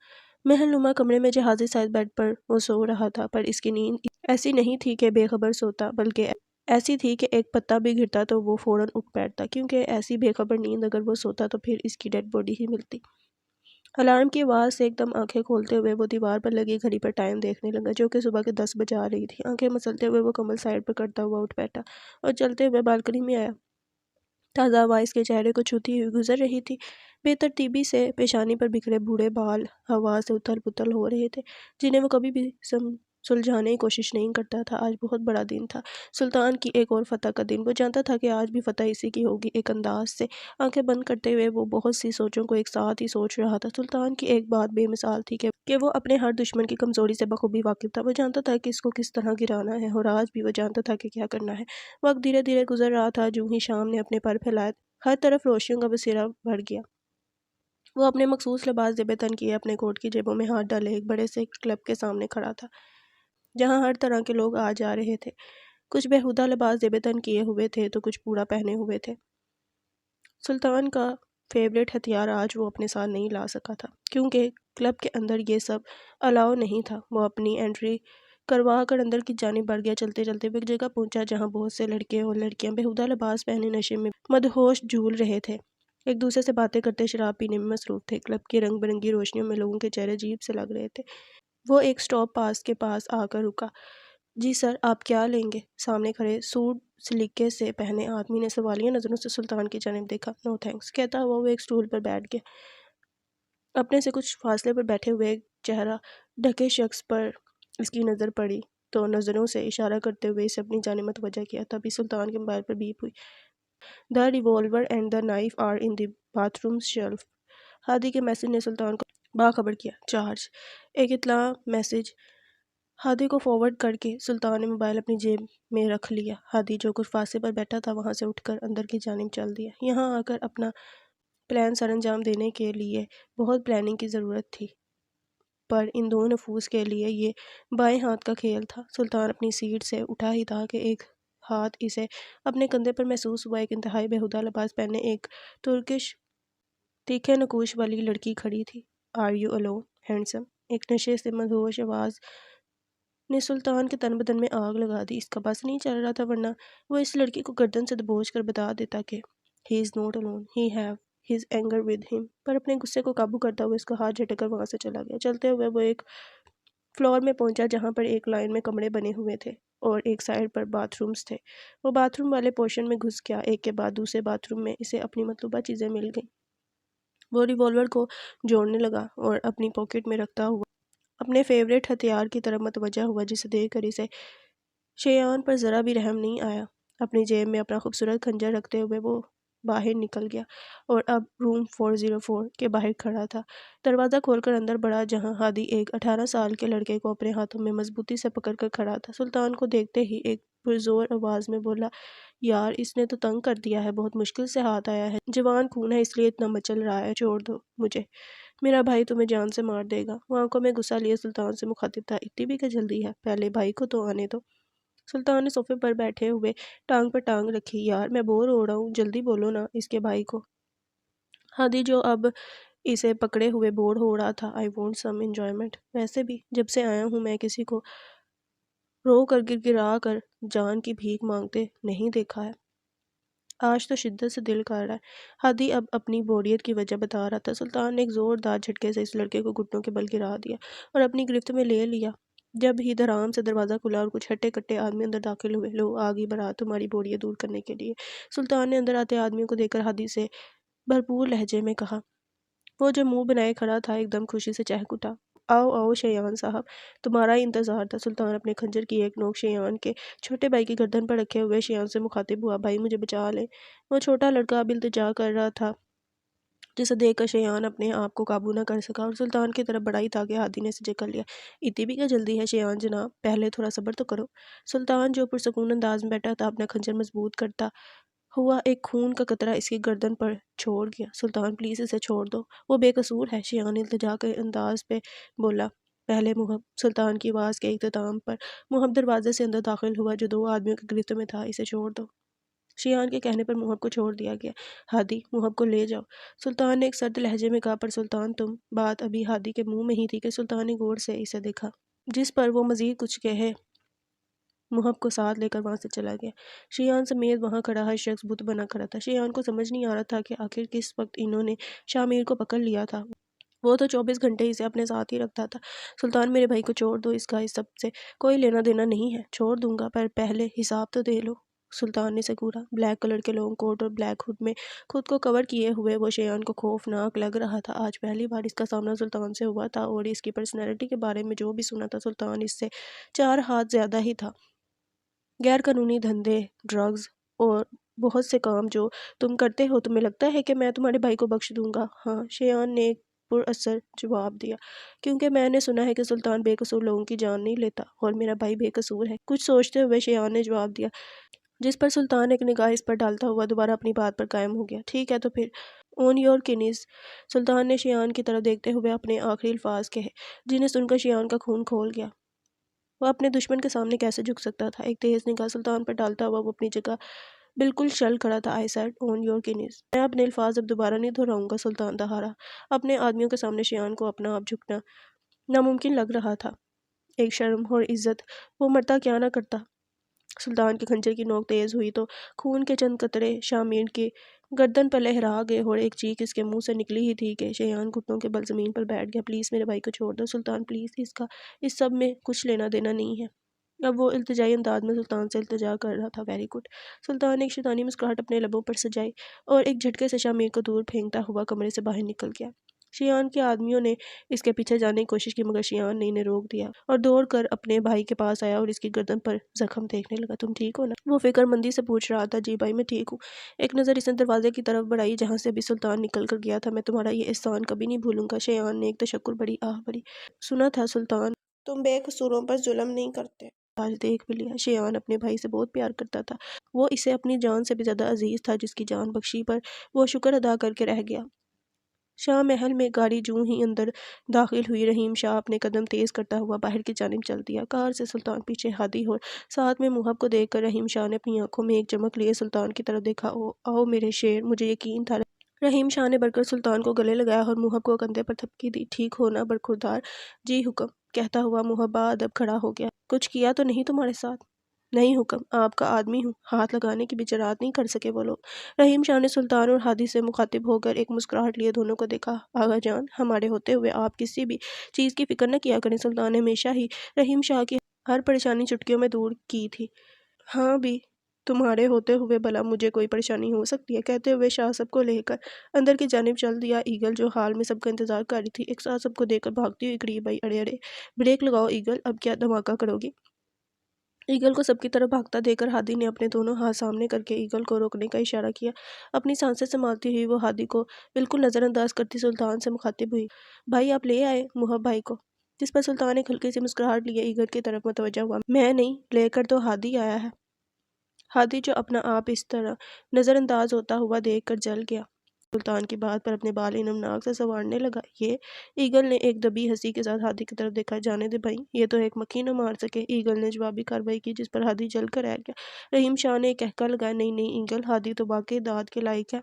محل نما کمرے میں جہازی سائز بیڈ پر وہ سو رہا تھا، پر اس کی نیند ایسی نہیں تھی کہ بے خبر سوتا، بلکہ ایسی تھی کہ ایک پتا بھی گرتا تو وہ فوراً اٹھ بیٹھتا، کیونکہ ایسی بے خبر نیند اگر وہ سوتا تو پھر اس کی ڈیڈ باڈی ہی ملتی۔ الارم کی آواز سے ایک دم آنکھیں کھولتے ہوئے وہ دیوار پر لگی گھڑی پر ٹائم دیکھنے لگا، جو کہ صبح کے 10 بجا رہی تھی۔ آنکھیں مسلتے ہوئے وہ کمبل سائڈ پر کرتا ہوا اٹھ بیٹھا اور چلتے ہوئے بالکنی میں آیا۔ تازہ ہوا اس کے چہرے کو چھوتی ہوئی گزر رہی تھی۔ بے ترتیبی سے پیشانی پر بکھرے بوڑھے بال ہوا سے اتھل پتھل ہو رہے تھے، جنہیں وہ کبھی بھی سلجھانے کی کوشش نہیں کرتا تھا۔ آج بہت بڑا دن تھا، سلطان کی ایک اور فتح کا دن۔ وہ جانتا تھا کہ آج بھی فتح اسی کی ہوگی۔ ایک انداز سے آنکھیں بند کرتے ہوئے وہ بہت سی سوچوں کو ایک ساتھ ہی سوچ رہا تھا۔ سلطان کی ایک بات بے مثال تھی کہ وہ اپنے ہر دشمن کی کمزوری سے بخوبی واقف تھا۔ وہ جانتا تھا کہ اس کو کس طرح گرانا ہے، اور آج بھی وہ جانتا تھا کہ کیا کرنا ہے۔ وقت دھیرے دھیرے گزر رہا تھا۔ جوں ہی شام نے اپنے پر پھیلائے، ہر طرف روشنیوں کا بسیرا بڑھ گیا۔ وہ اپنے مخصوص لباس زیب تن کیے اپنے کوٹ کی جیبوں میں ہاتھ ڈالے ایک بڑے سے کلب کے سامنے کھڑا تھا، جہاں ہر طرح کے لوگ آ جا رہے تھے۔ کچھ بےہودہ لباس زیب تن کیے ہوئے تھے تو کچھ پورا پہنے ہوئے تھے۔ سلطان کا فیوریٹ ہتھیار آج وہ اپنے ساتھ نہیں لا سکا تھا، کیونکہ کلب کے اندر یہ سب الاؤ نہیں تھا۔ وہ اپنی انٹری کروا کر اندر کی جانب بڑھ گیا۔ چلتے چلتے وہ ایک جگہ پہنچا جہاں بہت سے لڑکے اور لڑکیاں بےہودہ لباس پہنے نشے میں مدہوش جھول رہے تھے، ایک دوسرے سے باتیں کرتے شراب پینے میں مصروف تھے۔ کلب کی رنگ برنگی روشنیوں میں لوگوں کے چہرے عجیب سے لگ رہے تھے۔ وہ ایک سٹاپ پاس کے پاس آ کر رکا۔ جی سر، آپ کیا لیں گے؟ سامنے کھڑے سوٹ سلیقے سے پہنے آدمی نے سوالیہ نظروں سے سلطان کی جانب دیکھا۔ نو تھینکس کہتا ہوا وہ ایک سٹول پر بیٹھ گیا۔ اپنے سے کچھ فاصلے پر بیٹھے ہوئے ایک چہرہ ڈھکے شخص پر اس کی نظر پڑی تو نظروں سے اشارہ کرتے ہوئے اسے اپنی جانب متوجہ کیا۔ تبھی سلطان کے موبائل پر بیپ ہوئی۔ The revolver and the knife are in the bathroom shelf۔ ہادی کے میسج نے سلطان کو باخبر کیا۔ چارج۔ ایک اطلاع میسج ہادی کو فارورڈ کر کے سلطان نے موبائل اپنی جیب میں رکھ لیا۔ ہادی جو کچھ فاصلے پر بیٹھا تھا وہاں سے اٹھ کر اندر کی جانب چل دیا۔ یہاں آ کر اپنا پلان سر انجام دینے کے لیے بہت پلاننگ کی ضرورت تھی، پر ان دو نفوس کے لیے یہ بائیں ہاتھ کا کھیل تھا۔ سلطان اپنی سیٹ سے اٹھا ہی تھا کہ ایک ہاتھ اسے اپنے کندھے پر محسوس ہوا۔ ایک انتہائی بےہودہ لباس پہنے ایک ترکش تیکھے نقوش والی لڑکی کھڑی تھی۔ Are you alone handsome? ایک نشے سے مدہوش آواز نے سلطان کے تن بدن میں آگ لگا دی۔ اس کا بس نہیں چل رہا تھا، ورنہ وہ اس لڑکی کو گردن سے دبوچ کر بتا دیتا کہ he is not alone, he have his anger with him, پر اپنے غصے کو قابو کرتا ہوا اس کا ہاتھ جھٹک کر وہاں سے چلا گیا۔ چلتے ہوئے وہ ایک فلور میں پہنچا جہاں پر ایک لائن میں کمرے بنے ہوئے تھے اور ایک سائڈ پر باتھ رومز تھے۔ وہ باتھ روم والے پورشن میں گھس گیا۔ ایک کے بعد دوسرے باتھ روم میں اسے اپنی مطلوبہ چیزیں مل گئیں۔ وہ ریوالور کو جوڑنے لگا اور اپنی پاکٹ میں رکھتا ہوا اپنے فیوریٹ ہتھیار کی طرف متوجہ ہوا، جسے دیکھ کر اسے شیان پر ذرا بھی رحم نہیں آیا۔ اپنی جیب میں اپنا خوبصورت خنجر رکھتے ہوئے وہ باہر نکل گیا اور اب روم 404 کے باہر کھڑا تھا۔ دروازہ کھول کر اندر بڑھا جہاں ہادی ایک 18 سال کے لڑکے کو اپنے ہاتھوں میں مضبوطی سے پکڑ کر کھڑا تھا۔ سلطان کو دیکھتے ہی ایک پرزور آواز میں بولا، یار اس نے تو تنگ کر دیا ہے، بہت مشکل سے ہاتھ آیا ہے، جوان خون ہے اس لیے اتنا مچل رہا ہے، چھوڑ دو مجھے، میرا بھائی تمہیں جان سے مار دے گا۔ وہ آنکھوں میں غصہ لیے سلطان سے مخاطب تھا، اتنی بھی کہ جلدی ہے، پہلے بھائی کو تو آنے دو۔ سلطان نے صوفے پر بیٹھے ہوئے ٹانگ پر ٹانگ رکھی۔ یار میں بور ہو رہا ہوں، جلدی بولو نا اس کے بھائی کو۔ ہادی جو اب اسے پکڑے ہوئے بور ہو رہا تھا۔ I want some enjoyment. ویسے بھی جب سے آیا ہوں میں کسی کو رو کر گر گرا کر جان کی بھیک مانگتے نہیں دیکھا ہے۔ آج تو شدت سے دل کر رہا ہے۔ ہادی اب اپنی بوریت کی وجہ بتا رہا تھا۔ سلطان نے ایک زوردار جھٹکے سے اس لڑکے کو گھٹنوں کے بل گرا دیا اور اپنی گرفت میں لے لیا۔ جب ہی دھڑام سے دروازہ کھلا اور کچھ ہٹے کٹے آدمی اندر داخل ہوئے۔ لو آ گئی بارات تمہاری بوریت دور کرنے کے لیے، سلطان نے اندر آتے آدمیوں کو دیکھ کر ہادی سے بھرپور لہجے میں کہا۔ وہ جو منہ بنائے کھڑا تھا ایک دم خوشی سے چہک اٹھا۔ آؤ آؤ شیان صاحب، تمہارا ہی انتظار تھا۔ سلطان اپنے خنجر کی ایک نوک شیان کے چھوٹے بھائی کی گردن پر رکھے ہوئے شیان سے مخاطب ہوا۔ بھائی مجھے بچا لیں۔ وہ چھوٹا لڑکا اب التجا کر رہا تھا، جسے دیکھ کر شیان اپنے آپ کو قابو نہ کر سکا اور سلطان کی طرف بڑھا ہی تھا کہ ہادی نے اسے جکڑ لیا۔ اتنی بھی کیا جلدی ہے شیان جناب، پہلے تھوڑا صبر تو کرو۔ سلطان جو پرسکون انداز میں بیٹھا تھا اپنا خنجر مضبوط کرتا ہوا ایک خون کا قطرہ اس کی گردن پر چھوڑ گیا۔ سلطان پلیز اسے چھوڑ دو، وہ بے قصور ہے، شیان التجا کے انداز پہ بولا۔ پہلے محب، سلطان کی آواز کے اختتام پر محب دروازے سے اندر داخل ہوا جو دو آدمیوں کی گرفت میں تھا۔ اسے چھوڑ دو۔ شیان کے کہنے پر محب کو چھوڑ دیا گیا۔ ہادی محب کو لے جاؤ، سلطان نے ایک سرد لہجے میں کہا۔ پر سلطان تم، بات ابھی ہادی کے منہ میں ہی تھی کہ سلطان نے غور سے اسے دیکھا، جس پر وہ مزید کچھ کہے محب کو ساتھ لے کر وہاں سے چلا گیا۔ شیان سمیت وہاں کھڑا ہر شخص بت بنا کھڑا تھا۔ شیان کو سمجھ نہیں آ رہا تھا کہ آخر کس وقت انہوں نے شاہ میر کو پکڑ لیا تھا۔ وہ تو 24 گھنٹے اسے اپنے ساتھ ہی رکھتا تھا۔ سلطان میرے بھائی کو چھوڑ دو، اس کا اس سب سے کوئی لینا دینا نہیں ہے۔ چھوڑ دوں گا پر پہلے حساب تو دے لو، سلطان نے سکورا۔ بلیک کلر کے لانگ کوٹ اور بلیک ہوڈ میں خود کو کور کیے ہوئے وہ شیان کو خوفناک لگ رہا تھا۔ آج پہلی بار اس کا سامنا سلطان سے ہوا تھا اور اس کی پرسنالٹی کے بارے میں جو بھی سنا تھا سلطان اس سے 4 ہاتھ زیادہ ہی تھا۔ غیر قانونی دھندے، ڈرگز اور بہت سے کام جو تم کرتے ہو، تمہیں لگتا ہے کہ میں تمہارے بھائی کو بخش دوں گا؟ ہاں، شیان نے ایک پر اثر جواب دیا، کیونکہ میں نے سنا ہے کہ سلطان بے قصور لوگوں کی جان نہیں لیتا اور میرا بھائی بے قصور ہے۔ کچھ سوچتے ہوئے شیان نے جواب دیا، جس پر سلطان ایک نگاہ اس پر ڈالتا ہوا دوبارہ اپنی بات پر قائم ہو گیا۔ ٹھیک ہے تو پھر اون یور کنیز، سلطان نے شیان کی طرف دیکھتے ہوئے اپنے آخری الفاظ کہے، جنہیں سن کر شیان کا خون کھول گیا۔ وہ اپنے دشمن کے سامنے کیسے جھک سکتا تھا؟ ایک تیز نگاہ سلطان پر ڈالتا ہوا وہ اپنی جگہ بالکل چل کھڑا تھا۔ آئی سیڈ اون یور کنیز، میں اپنے الفاظ اب دوبارہ نہیں دہراؤں گا۔ سلطان دہارا۔ اپنے آدمیوں کے سامنے شیان کو اپنا آپ جھکنا ناممکن لگ رہا تھا۔ ایک شرم اور عزت وہ مرتا کیا نہ کرتا۔ سلطان کے خنجر کی نوک تیز ہوئی تو خون کے چند قطرے شاہ میر کی گردن پر لہرا گئے اور ایک چیخ اس کے منہ سے نکلی ہی تھی کہ شیان گھٹنوں کے بل زمین پر بیٹھ گیا۔ پلیز میرے بھائی کو چھوڑ دو سلطان، پلیز، اس کا اس سب میں کچھ لینا دینا نہیں ہے۔ اب وہ التجائی انداز میں سلطان سے التجا کر رہا تھا۔ Very good. سلطان نے ایک شیطانی مسکراہٹ اپنے لبوں پر سجائی اور ایک جھٹکے سے شاہ میر کو دور پھینکتا ہوا کمرے سے باہر نکل گیا۔ شیان کے آدمیوں نے اس کے پیچھے جانے کی کوشش کی مگر شیان نے انہیں روک دیا اور دوڑ کر اپنے بھائی کے پاس آیا اور اس کی گردن پر زخم دیکھنے لگا۔ تم ٹھیک ہو نا؟ وہ فکر مندی سے پوچھ رہا تھا۔ جی بھائی میں ٹھیک ہوں۔ ایک نظر اس نے دروازے کی طرف بڑھائی جہاں سے ابھی سلطان نکل کر گیا تھا۔ میں تمہارا یہ احسان کبھی نہیں بھولوں گا۔ شیان نے ایک تشکر بھری آہ بھری۔ سنا تھا سلطان تم بے قصوروں پر ظلم نہیں کرتے، آج دیکھ بھی لیا۔ شیان اپنے بھائی سے بہت پیار کرتا تھا، وہ اسے اپنی جان سے بھی زیادہ عزیز تھا، جس کی جان بخشی پر وہ شکر ادا کر کے رہ گیا۔ شاہ محل میں گاڑی جوں ہی اندر داخل ہوئی رحیم شاہ اپنے قدم تیز کرتا ہوا باہر کی جانب چل دیا۔ کار سے سلطان پیچھے ہادی اور ساتھ میں محب کو دیکھ کر رحیم شاہ نے اپنی آنکھوں میں ایک چمک لیے سلطان کی طرف دیکھا۔ آؤ میرے شیر، مجھے یقین تھا۔ رحیم شاہ نے بڑھ کر سلطان کو گلے لگایا اور محب کو کندھے پر تھپکی دی۔ ٹھیک ہو نا برخوردار؟ جی حکم، کہتا ہوا محب باادب کھڑا ہو گیا۔ کچھ کیا تو نہیں تمہارے ساتھ؟ نہیں حکم، آپ کا آدمی ہوں، ہاتھ لگانے کی بھی جرات نہیں کر سکے وہ لوگ۔ رحیم شاہ نے سلطان اور ہادی سے مخاطب ہو کر ایک مسکراہٹ لیے دونوں کو دیکھا۔ آغا جان، ہمارے ہوتے ہوئے آپ کسی بھی چیز کی فکر نہ کیا کریں۔ سلطان نے ہمیشہ ہی رحیم شاہ کی ہر پریشانی چٹکیوں میں دور کی تھی۔ ہاں بھی تمہارے ہوتے ہوئے بھلا مجھے کوئی پریشانی ہو سکتی ہے؟ کہتے ہوئے شاہ سب کو لے کر اندر کی جانب چل دیا۔ ایگل جو حال میں سب کا انتظار کر رہی تھی ایک ساتھ سب کو دیکھ کر بھاگتی ہوئی قریب آئی۔ اڑے اڑے، بریک لگاؤ ایگل، اب کیا دھماکہ کرو گی؟ ایگل کو سب کی طرف بھاگتا دیکھ کر ہادی نے اپنے دونوں ہاتھ سامنے کر کے ایگل کو روکنے کا اشارہ کیا۔ اپنی سانسیں سنبھالتی ہوئی وہ ہادی کو بالکل نظر انداز کرتی سلطان سے مخاطب ہوئی۔ بھائی آپ لے آئے محب بھائی کو؟ جس پر سلطان ایک ہلکی سی مسکراہٹ لیے ایگل کی طرف متوجہ ہوا۔ میں نہیں، لے کر تو ہادی آیا ہے۔ ہادی جو اپنا آپ اس طرح نظر انداز ہوتا ہوا دیکھ کر جل گیا۔ سلطان کی بات پر اپنے بال نمناک سے سنوارنے لگا۔ یہ ایگل نے ایک دبی ہنسی کے ساتھ ہادی کی طرف دیکھا۔ جانے دے بھائی، یہ تو ایک مکھی نہ مار سکے۔ ایگل نے جوابی کارروائی کی، جس پر ہادی جل کر رہ گیا۔ رحیم شاہ نے ایک کہکا لگایا، نہیں نہیں ایگل، ہادی تو واقعی داد کے لائق ہے۔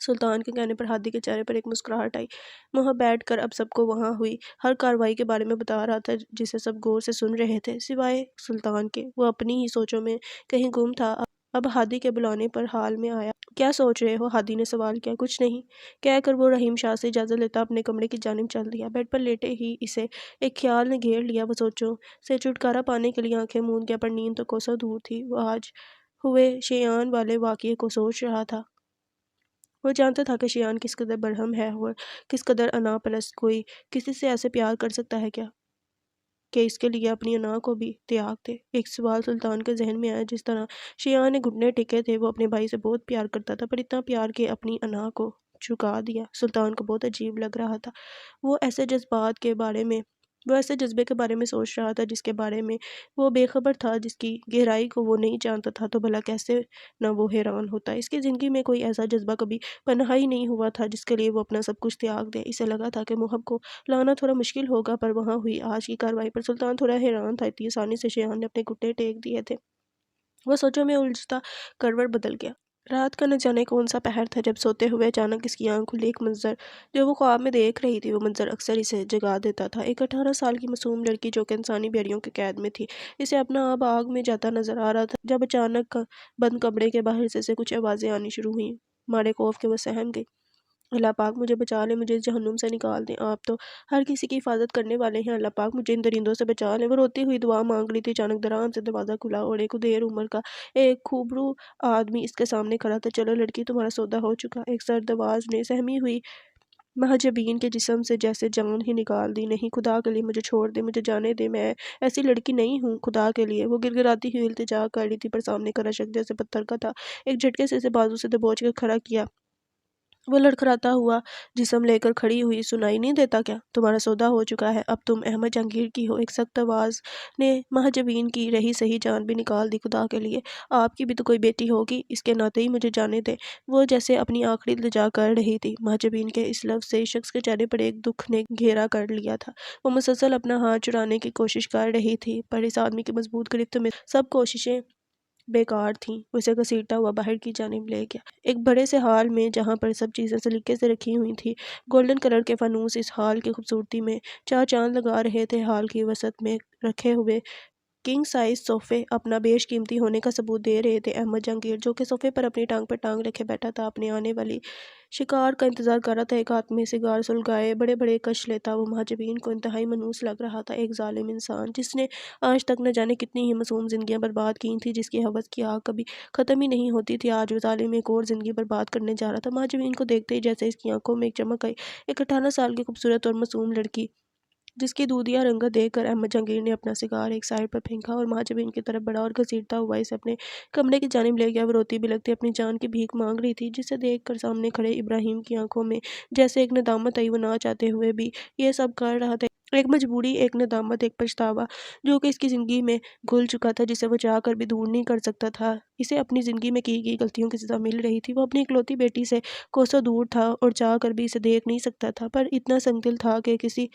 سلطان کے کہنے پر ہادی کے چہرے پر ایک مسکراہٹ آئی۔ وہاں بیٹھ کر اب سب کو وہاں ہوئی ہر کارروائی کے بارے میں بتا رہا تھا، جسے سب غور سے سن رہے تھے سوائے سلطان کے۔ وہ اپنی ہی سوچوں میں کہیں گم تھا۔ اب ہادی کے بلانے پر حال میں آیا۔ کیا سوچ رہے ہو؟ ہادی نے سوال کیا۔ کچھ نہیں، کہہ کر وہ رحیم شاہ سے اجازت لیتا اپنے کمرے کی جانب چل دیا۔ بیڈ پر لیٹے ہی اسے ایک خیال نے گھیر لیا۔ وہ سوچوں سے چھٹکارا پانے کے لیے آنکھیں موند گیا، پر نیند تو کوسوں دور تھی۔ وہ آج ہوئے شیان والے واقعے کو سوچ رہا تھا۔ وہ جانتا تھا کہ شیان کس قدر برہم ہے اور کس قدر انا پرست۔ کوئی کسی سے ایسے پیار کر سکتا ہے کیا کہ اس کے لیے اپنی انا کو بھی تیاگ دے؟ ایک سوال سلطان کے ذہن میں آیا۔ جس طرح شیان نے گھٹنے ٹیکے تھے، وہ اپنے بھائی سے بہت پیار کرتا تھا، پر اتنا پیار کہ اپنی انا کو جھکا دیا۔ سلطان کو بہت عجیب لگ رہا تھا۔ وہ ایسے جذبے کے بارے میں سوچ رہا تھا جس کے بارے میں وہ بے خبر تھا، جس کی گہرائی کو وہ نہیں جانتا تھا۔ تو بھلا کیسے نہ وہ حیران ہوتا۔ اس کی زندگی میں کوئی ایسا جذبہ کبھی پنہا ہی نہیں ہوا تھا جس کے لیے وہ اپنا سب کچھ تیاگ دے۔ اسے لگا تھا کہ محب کو لانا تھوڑا مشکل ہوگا، پر وہاں ہوئی آج کی کارروائی پر سلطان تھوڑا حیران تھا۔ اتنی آسانی سے شیان نے اپنے گھٹنے ٹیک دیے تھے۔ وہ سوچوں میں الجھتا کروٹ بدل گیا۔ رات کا نہ جانے کون سا پہر تھا جب سوتے ہوئے اچانک اس کی آنکھ کھلی۔ ایک منظر جو وہ خواب میں دیکھ رہی تھی، وہ منظر اکثر اسے جگا دیتا تھا۔ ایک 18 سال کی معصوم لڑکی جو کہ انسانی بیڑیوں کی قید میں تھی، اسے اپنا آب آگ میں جاتا نظر آ رہا تھا، جب اچانک بند کمرے کے باہر سے کچھ آوازیں آنی شروع ہوئیں۔ مارے خوف کے وہ سہم گئی۔ اللہ پاک مجھے بچا لے، مجھے اس جہنم سے نکال دیں، آپ تو ہر کسی کی حفاظت کرنے والے ہیں، اللہ پاک مجھے ان درندوں سے بچا لیں۔ وہ روتی ہوئی دعا مانگ رہی تھی، اچانک درام سے دروازہ کھلا اور ایک ادھیر عمر کا ایک خوبرو آدمی اس کے سامنے کھڑا تھا۔ چلو لڑکی، تمہارا سودا ہو چکا۔ ایک سرد آواز نے سہمی ہوئی محجبین کے جسم سے جیسے جان ہی نکال دی۔ نہیں، خدا کے لیے مجھے چھوڑ دے، مجھے جانے دے، میں ایسی لڑکی نہیں ہوں، خدا کے لیے۔ وہ گڑگڑاتی ہوئی التجا کر رہی تھی، پر سامنے کا شخص جیسے پتھر کا تھا۔ ایک جھٹکے سے اسے بازو سے دبوچ کر کھڑا کیا۔ وہ لڑکھڑاتا ہوا جسم لے کر کھڑی ہوئی۔ سنائی نہیں دیتا کیا؟ تمہارا سودا ہو چکا ہے، اب تم احمد جہانگیر کی ہو۔ ایک سخت آواز نے محجبین کی رہی سہی جان بھی نکال دی۔ خدا کے لیے، آپ کی بھی تو کوئی بیٹی ہوگی، اس کے ناطے ہی مجھے جانے دے۔ وہ جیسے اپنی آخری التجا کر رہی تھی۔ محجبین کے اس لفظ سے اس شخص کے چہرے پر ایک دکھ نے گھیرا کر لیا تھا۔ وہ مسلسل اپنا ہاتھ چھڑانے کی کوشش کر رہی تھی، پر اس آدمی کی مضبوط گرفت میں سب کوششیں بیکار تھیں۔ وہ اسے گھسیٹتا ہوا باہر کی جانب لے گیا۔ ایک بڑے سے ہال میں، جہاں پر سب چیزیں سلیقے سے رکھی ہوئی تھیں، گولڈن کلر کے فانوس اس ہال کی خوبصورتی میں چار چاند لگا رہے تھے۔ ہال کی وسط میں رکھے ہوئے کنگ سائز صوفے اپنا بیش قیمتی ہونے کا ثبوت دے رہے تھے۔ احمد جہانگیر، جو کہ صوفے پر اپنی ٹانگ پر ٹانگ رکھے بیٹھا تھا، اپنے آنے والی شکار کا انتظار کر رہا تھا۔ ایک ہاتھ میں سگار سلگائے بڑے بڑے کش لیتا وہ محجبین کو انتہائی منحوس لگ رہا تھا۔ ایک ظالم انسان، جس نے آج تک نہ جانے کتنی ہی معصوم زندگیاں برباد کی تھیں، جس کی ہوس کی آگ کبھی ختم ہی نہیں ہوتی تھی، آج وہ ظالم ایک اور زندگی برباد کرنے جا رہا تھا۔ محجبین کو دیکھتے ہی جیسے اس کی آنکھوں میں ایک چمک آئی۔ ایک 18 سال کی خوبصورت اور معصوم لڑکی، جس کی دودھیا رنگت دیکھ کر احمد جہانگیر نے اپنا سگار ایک سائڈ پر پھینکا اور محجبین کی طرف بڑھا اور گھسیٹتا ہوا اسے اپنے کمرے کی جانب لے گیا۔ وہ روتی بلکتی اپنی جان کی بھیک مانگ رہی تھی، جسے دیکھ کر سامنے کھڑے ابراہیم کی آنکھوں میں جیسے ایک ندامت آئی۔ وہ نہ چاہتے ہوئے بھی یہ سب کر رہا تھا، ایک مجبوری، ایک ندامت، ایک پچھتاوا جو کہ اس کی زندگی میں گھل چکا تھا، جسے وہ چاہ کر بھی دور نہیں کر سکتا تھا۔ اسے اپنی زندگی میں کی گئی غلطیوں کی سزا مل رہی تھی۔ وہ اپنی اکلوتی بیٹی سے کوسوں دور تھا اور چاہ کر بھی اسے دیکھ نہیں سکتا تھا، پر اتنا سنگ دل تھا کہ کسی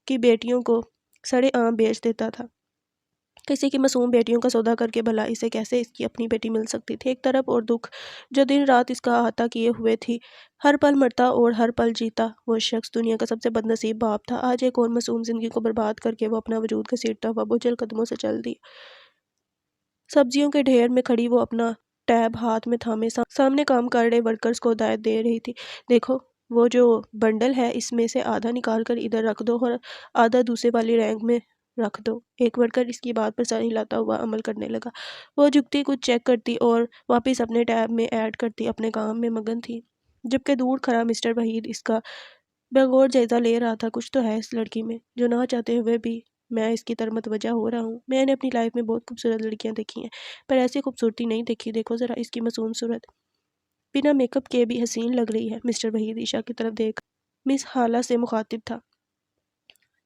کی بیٹیوں کو سڑے عام بیچ دیتا تھا۔ کسی کی معصوم بیٹیوں کا سودا کر کے بھلا اسے کیسے اس کی اپنی بیٹی مل سکتی تھی؟ ایک طرف اور دکھ جو دن رات اس کا احاطہ کیے ہوئے تھی، ہر پل مرتا اور ہر پل جیتا وہ شخص دنیا کا سب سے بد نصیب باپ تھا۔ آج ایک اور معصوم زندگی کو برباد کر کے وہ اپنا وجود گھسیٹتا ہوا بوجھل قدموں سے چل دی۔ سبزیوں کے ڈھیر میں کھڑی وہ اپنا ٹیب ہاتھ میں تھامے سامنے کام کر رہے ورکرز کو ہدایت دے رہی تھی۔ دیکھو، وہ جو بنڈل ہے، اس میں سے آدھا نکال کر ادھر رکھ دو اور آدھا دوسرے والی رینک میں رکھ دو۔ ایک ورکر اس کی بات پر سر ہلاتا ہوا عمل کرنے لگا۔ وہ جھکتی، کچھ چیک کرتی اور واپس اپنے ٹیب میں ایڈ کرتی، اپنے کام میں مگن تھی، جبکہ دور کھڑا مسٹر وحید اس کا بغور جائزہ لے رہا تھا۔ کچھ تو ہے اس لڑکی میں، جو نہ چاہتے ہوئے بھی میں اس کی طرف متوجہ ہو رہا ہوں۔ میں نے اپنی لائف میں بہت خوبصورت لڑکیاں دیکھی ہیں، پر ایسی خوبصورتی نہیں دیکھی۔ دیکھو ذرا اس کی معصوم صورت، بنا میک اپ کے بھی حسین لگ رہی ہے۔ مسٹر وحید عائشہ کی طرف دیکھ مس حالہ سے مخاطب تھا۔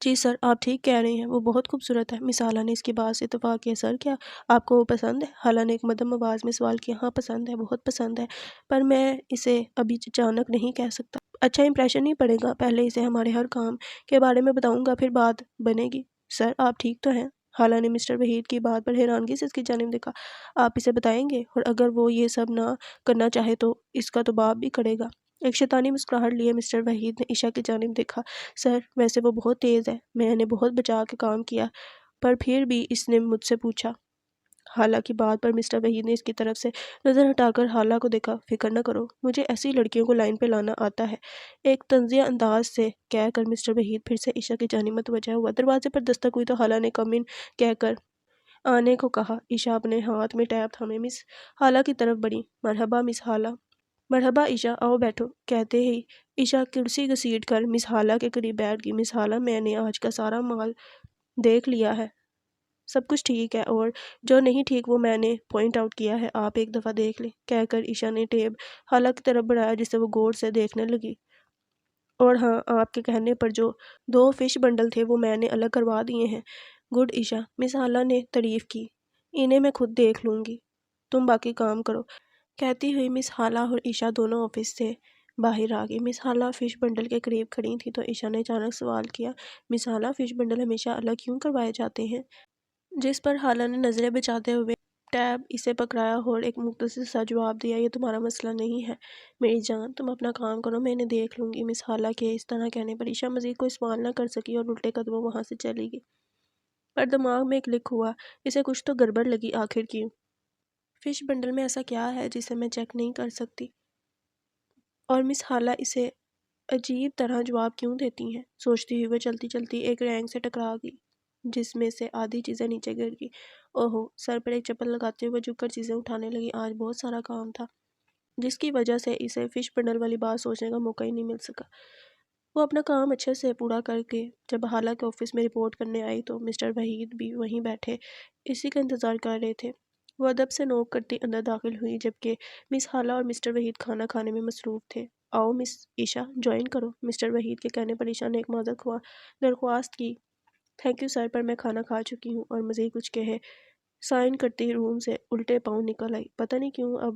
جی سر، آپ ٹھیک کہہ رہے ہیں، وہ بہت خوبصورت ہے۔ مس حالہ نے اس کی بات سے اتفاق کیا۔ سر، کیا آپ کو وہ پسند ہے؟ حالہ نے ایک مدھم آواز میں سوال کیا۔ ہاں پسند ہے، بہت پسند ہے، پر میں اسے ابھی اچانک نہیں کہہ سکتا۔ اچھا امپریشن نہیں پڑے گا، پہلے اسے ہمارے ہر کام کے بارے میں بتاؤں گا، پھر بات بنے گی۔ سر، آپ ٹھیک تو ہیں؟ حالہ نے مسٹر وحید کی بات پر حیرانگی سے اس کی جانب دیکھا۔ آپ اسے بتائیں گے؟ اور اگر وہ یہ سب نہ کرنا چاہے تو اس کا تو باپ بھی کرے گا۔ ایک شیطانی مسکراہٹ لیے مسٹر وحید نے عشا کی جانب دیکھا۔ سر، ویسے وہ بہت تیز ہے، میں نے بہت بچا کے کام کیا، پر پھر بھی اس نے مجھ سے پوچھا۔ حالہ کی بات پر مسٹر وحید نے اس کی طرف سے نظر ہٹا کر حالہ کو دیکھا۔ فکر نہ کرو، مجھے ایسی لڑکیوں کو لائن پہ لانا آتا ہے، ایک طنزیہ انداز سے کہہ کر مسٹر وحید پھر سے عشا کی جانب متوجہ ہوا۔ دروازے پر دستک ہوئی تو حالہ نے کم ان کہہ کر آنے کو کہا۔ عشا اپنے ہاتھ میں ٹیب تھامے مس حالہ کی طرف بڑھی۔ مرحبا مس حالہ۔ مرحبا عشا، آؤ بیٹھو، کہتے ہی عشا کرسی گھسیٹ کر مس حالہ کے قریب بیٹھ گئی۔ مس حالہ، میں نے آج کا سارا مال دیکھ لیا ہے، سب کچھ ٹھیک ہے، اور جو نہیں ٹھیک وہ میں نے پوائنٹ آؤٹ کیا ہے، آپ ایک دفعہ دیکھ لیں، کہہ کر عشا نے ٹیب حالہ کی طرف بڑھایا جسے وہ غور سے دیکھنے لگی۔ اور ہاں، آپ کے کہنے پر جو 2 فش بنڈل تھے وہ میں نے الگ کروا دیے ہیں۔ گڈ عشا، مس حالہ نے تعریف کی، انہیں میں خود دیکھ لوں گی، تم باقی کام کرو، کہتی ہوئی مس حالہ اور عشا دونوں آفس سے باہر آ گئی۔ مس حالہ فش بنڈل کے قریب کھڑی تھی تو عشا نے اچانک سوال کیا۔ مس حالہ، فش بنڈل ہمیشہ الگ کیوں کروائے جاتے ہیں؟ جس پر حالہ نے نظریں بچاتے ہوئے ٹیب اسے پکڑایا اور ایک مختصر سا جواب دیا۔ یہ تمہارا مسئلہ نہیں ہے میری جان، تم اپنا کام کرو، میں انہیں دیکھ لوں گی۔ مس حالہ کے اس طرح کہنے پر عشا مزید کوئی سوال نہ کر سکی اور الٹے قدموں وہاں سے چلی گئی۔ پر دماغ میں کلک ہوا، اسے کچھ تو گڑبڑ لگی، آخر کیوں؟ فش بنڈل میں ایسا کیا ہے جسے میں چیک نہیں کر سکتی؟ اور مس حالہ اسے عجیب طرح جواب کیوں دیتی ہیں؟ سوچتی ہوئی وہ چلتی چلتی ایک رینگ سے ٹکرا گئی جس میں سے آدھی چیزیں نیچے گر گئی۔ اوہو، سر پر ایک چپل لگاتے ہوئے جھک کر چیزیں اٹھانے لگی۔ آج بہت سارا کام تھا جس کی وجہ سے اسے فش بنڈل والی بات سوچنے کا موقع ہی نہیں مل سکا۔ وہ اپنا کام اچھے سے پورا کر کے جب حالہ کے آفس میں رپورٹ کرنے آئی تو مسٹر وحید بھی وہیں بیٹھے اسی کا انتظار کر رہے تھے۔ وہ ادب سے نوک کرتی اندر داخل ہوئی جبکہ مس حالہ اور مسٹر وحید کھانا کھانے میں مصروف تھے۔ آؤ مس عشا، جوائن کرو۔ مسٹر وحید کے کہنے پر عشا نے ایک معذرت خواہ درخواست کی۔ تھینک یو سر، پر میں کھانا کھا چکی ہوں، اور مزید کچھ کہے سائن کرتی روم سے الٹے پاؤں نکل آئی۔ پتہ نہیں کیوں اب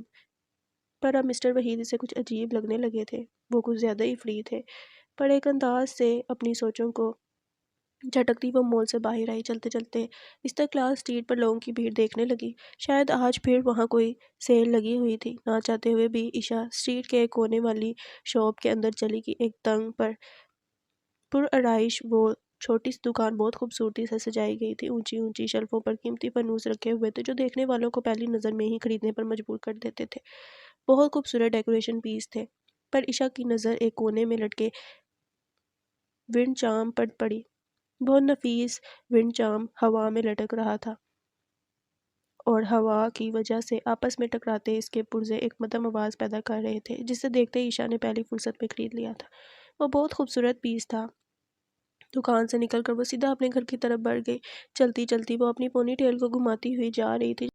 مسٹر وحید اسے کچھ عجیب لگنے لگے تھے، وہ کچھ زیادہ ہی فری تھے۔ پر ایک انداز سے اپنی سوچوں کو جھٹکتی وہ مول سے باہر آئی۔ چلتے چلتے استقلال اسٹریٹ پر لوگوں کی بھیڑ دیکھنے لگی، شاید آج پھر وہاں کوئی سیل لگی ہوئی تھی۔ نہ چاہتے ہوئے بھی عشا اسٹریٹ کے ایک کونے والی شاپ کے اندر چلی گئی۔ ایک تنگ پر آرائش وہ چھوٹی سی دکان بہت خوبصورتی سے سجائی گئی تھی۔ اونچی اونچی شیلفوں پر قیمتی فانوس رکھے ہوئے تھے جو دیکھنے والوں کو پہلی نظر میں ہی خریدنے پر مجبور کر دیتے تھے۔ بہت خوبصورت ڈیکوریشن پیس تھے، پر عشا کی نظر ایک کونے میں لٹکے ونڈ چارم پر پڑی۔ بہت نفیس ونڈ چارم ہوا میں لٹک رہا تھا اور ہوا کی وجہ سے آپس میں ٹکراتے اس کے پرزے ایک مدھم آواز پیدا کر رہے تھے جسے دیکھتے ہی عشا نے پہلی فرصت میں خرید لیا تھا۔ وہ بہت خوبصورت پیس تھا۔ دکان سے نکل کر وہ سیدھا اپنے گھر کی طرف بڑھ گئی۔ چلتی چلتی وہ اپنی پونی ٹیل کو گھماتی ہوئی جا رہی تھی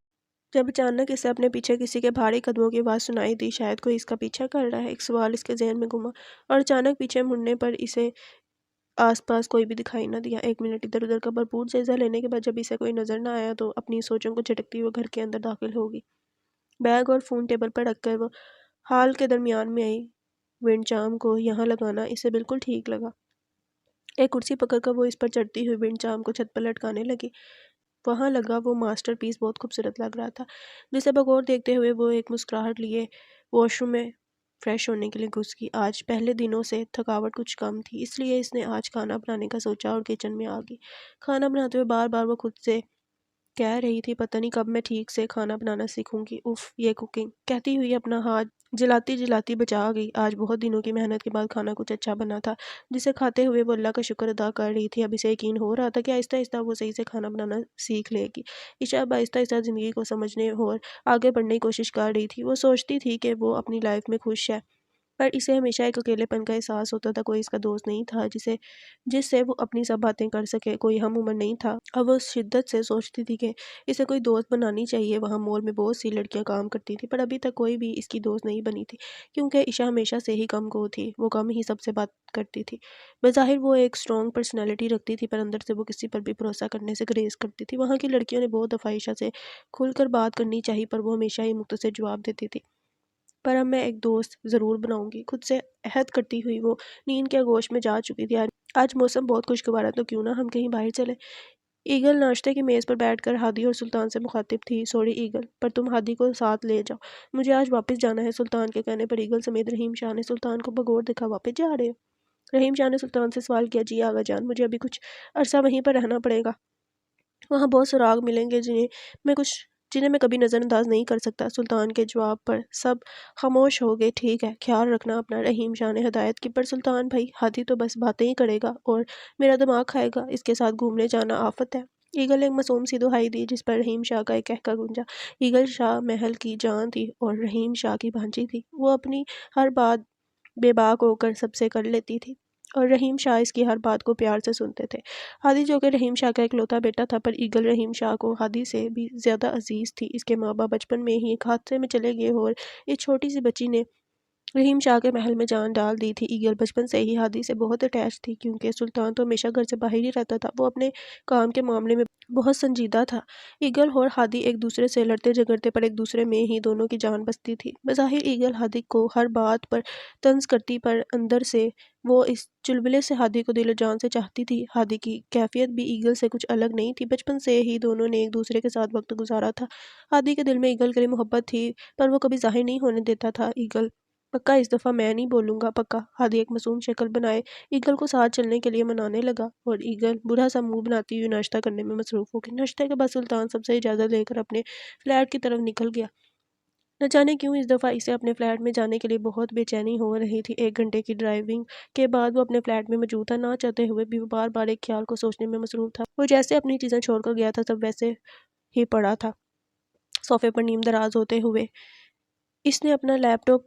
جب اچانک اسے اپنے پیچھے کسی کے بھاری قدموں کی آواز سنائی دی۔ شاید کوئی اس کا پیچھا کر رہا ہے، ایک سوال اس کے ذہن میں گھما، اور اچانک پیچھے مڑنے پر اسے آس پاس کوئی بھی دکھائی نہ دیا۔ 1 منٹ ادھر ادھر کا بھرپور جائزہ لینے کے بعد جب اسے کوئی نظر نہ آیا تو اپنی سوچوں کو جھٹکتی وہ گھر کے اندر داخل ہوگی۔ بیگ اور فون ٹیبل پر رکھ کر وہ ہال کے درمیان میں آئی۔ ونڈ چارم کو یہاں لگانا اسے بالکل ٹھیک لگا۔ ایک کرسی پکڑ کر وہ اس پر چڑھتی ہوئی ونڈ چارم کو چھت پر لٹکانے لگی۔ وہاں لگا وہ ماسٹر پیس بہت خوبصورت لگ رہا تھا جسے بغور دیکھتے ہوئے وہ ایک مسکراہٹ لیے واش روم میں فریش ہونے کے لیے گھس گئی۔ آج پہلے دنوں سے تھکاوٹ کچھ کم تھی، اس لیے اس نے آج کھانا بنانے کا سوچا اور کچن میں آ گئی۔ کھانا بناتے ہوئے بار بار وہ خود سے کہہ رہی تھی، پتہ نہیں کب میں ٹھیک سے کھانا بنانا سیکھوں گی، اف یہ کوکنگ، کہتی ہوئی اپنا ہاتھ جلاتی جلاتی بچا گئی۔ آج بہت دنوں کی محنت کے بعد کھانا کچھ اچھا بنا تھا جسے کھاتے ہوئے وہ اللہ کا شکر ادا کر رہی تھی۔ اب اسے یقین ہو رہا تھا کہ آہستہ آہستہ وہ صحیح سے کھانا بنانا سیکھ لے گی۔ عشا اب آہستہ آہستہ زندگی کو سمجھنے اور آگے بڑھنے کی کوشش کر رہی تھی۔ وہ سوچتی تھی کہ وہ اپنی لائف میں خوش ہے، پر اسے ہمیشہ ایک اکیلے پن کا احساس ہوتا تھا۔ کوئی اس کا دوست نہیں تھا جس سے وہ اپنی سب باتیں کر سکے، کوئی ہم عمر نہیں تھا۔ اب وہ شدت سے سوچتی تھی کہ اسے کوئی دوست بنانی چاہیے۔ وہاں مال میں بہت سی لڑکیاں کام کرتی تھیں، پر ابھی تک کوئی بھی اس کی دوست نہیں بنی تھی، کیونکہ عشا ہمیشہ سے ہی کم گو تھی۔ وہ کم ہی سب سے بات کرتی تھی۔ بظاہر وہ ایک اسٹرانگ پرسنالٹی رکھتی تھی، پر اندر سے وہ کسی پر بھی بھروسہ کرنے سے گریز کرتی تھی۔ وہاں کی لڑکیوں نے بہت دفعہ عشا سے کھل کر بات کرنی چاہی، پر وہ ہمیشہ ہی مختصر جواب دیتی تھی۔ پر اب میں ایک دوست ضرور بناؤں گی، خود سے عہد کرتی ہوئی وہ نیند کے آغوش میں جا چکی تھی۔ آج موسم بہت خوشگوار ہے، تو کیوں نہ ہم کہیں باہر چلیں؟ ایگل ناشتے کی میز پر بیٹھ کر ہادی اور سلطان سے مخاطب تھی۔ سوری ایگل، پر تم ہادی کو ساتھ لے جاؤ، مجھے آج واپس جانا ہے۔ سلطان کے کہنے پر ایگل سمیت رحیم شاہ نے سلطان کو بغور دیکھا۔ واپس جا رہے ہو؟ رحیم شاہ نے سلطان سے سوال کیا۔ جی آغا جان، مجھے ابھی کچھ عرصہ وہیں پر رہنا پڑے گا۔ وہاں بہت سراغ ملیں گے جنہیں میں کبھی نظر انداز نہیں کر سکتا۔ سلطان کے جواب پر سب خاموش ہو گئے۔ ٹھیک ہے، خیال رکھنا اپنا، رحیم شاہ نے ہدایت کی۔ پر سلطان بھائی، ہادی تو بس باتیں ہی کرے گا اور میرا دماغ کھائے گا، اس کے ساتھ گھومنے جانا آفت ہے۔ ایگل نے ایک معصوم سی دہائی دی، جس پر رحیم شاہ کا ایک کہکا گونجا۔ ایگل شاہ محل کی جان تھی اور رحیم شاہ کی بھانجی تھی۔ وہ اپنی ہر بات بے باک ہو کر سب سے کر لیتی تھی، اور رحیم شاہ اس کی ہر بات کو پیار سے سنتے تھے۔ ہادی جو کہ رحیم شاہ کا اکلوتا بیٹا تھا، پر ایگل رحیم شاہ کو ہادی سے بھی زیادہ عزیز تھی۔ اس کے ماں باپ بچپن میں ہی ایک حادثے میں چلے گئے اور اس چھوٹی سی بچی نے رحیم شاہ کے محل میں جان ڈال دی تھی۔ ایگل بچپن سے ہی ہادی سے بہت اٹیچ تھی، کیونکہ سلطان تو ہمیشہ گھر سے باہر ہی رہتا تھا۔ وہ اپنے کام کے معاملے میں بہت سنجیدہ تھا۔ ایگل اور ہادی ایک دوسرے سے لڑتے جھگڑتے، پر ایک دوسرے میں ہی دونوں کی جان بستی تھی۔ بظاہر ایگل ہادی کو ہر بات پر طنز کرتی، پر اندر سے وہ اس چلبلے سے ہادی کو دل و جان سے چاہتی تھی۔ ہادی کی کیفیت بھی ایگل سے کچھ الگ نہیں تھی۔ بچپن سے ہی دونوں نے ایک دوسرے کے ساتھ وقت گزارا تھا۔ ہادی کے دل میں ایگل کے لیے محبت تھی، پر وہ کبھی ظاہر نہیں ہونے دیتا تھا۔ ایگل، پکا اس دفعہ میں نہیں بولوں گا، پکا؟ ہادی ایک معصوم شکل بنائے ایگل کو ساتھ چلنے کے لیے منانے لگا، اور ایگل برا سا منہ بناتی ہوئی ناشتہ کرنے میں مصروف ہو گئی۔ ناشتے کے بعد سلطان سب سے اجازت لے کر اپنے فلیٹ کی طرف نکل گیا۔ نہ جانے کیوں اس دفعہ اسے اپنے فلیٹ میں جانے کے لیے بہت بے چینی ہو رہی تھی۔ 1 گھنٹے کی ڈرائیونگ کے بعد وہ اپنے فلیٹ میں موجود تھا۔ نہ چاہتے ہوئے بھی وہ بار بار ایک خیال کو سوچنے میں مصروف تھا۔ وہ جیسے اپنی چیزیں چھوڑ کر گیا تھا، سب ویسے ہی پڑا تھا صوفے پر نیم دراز ہوتے ہوئے۔ اس نے اپنا لیپ ٹاپ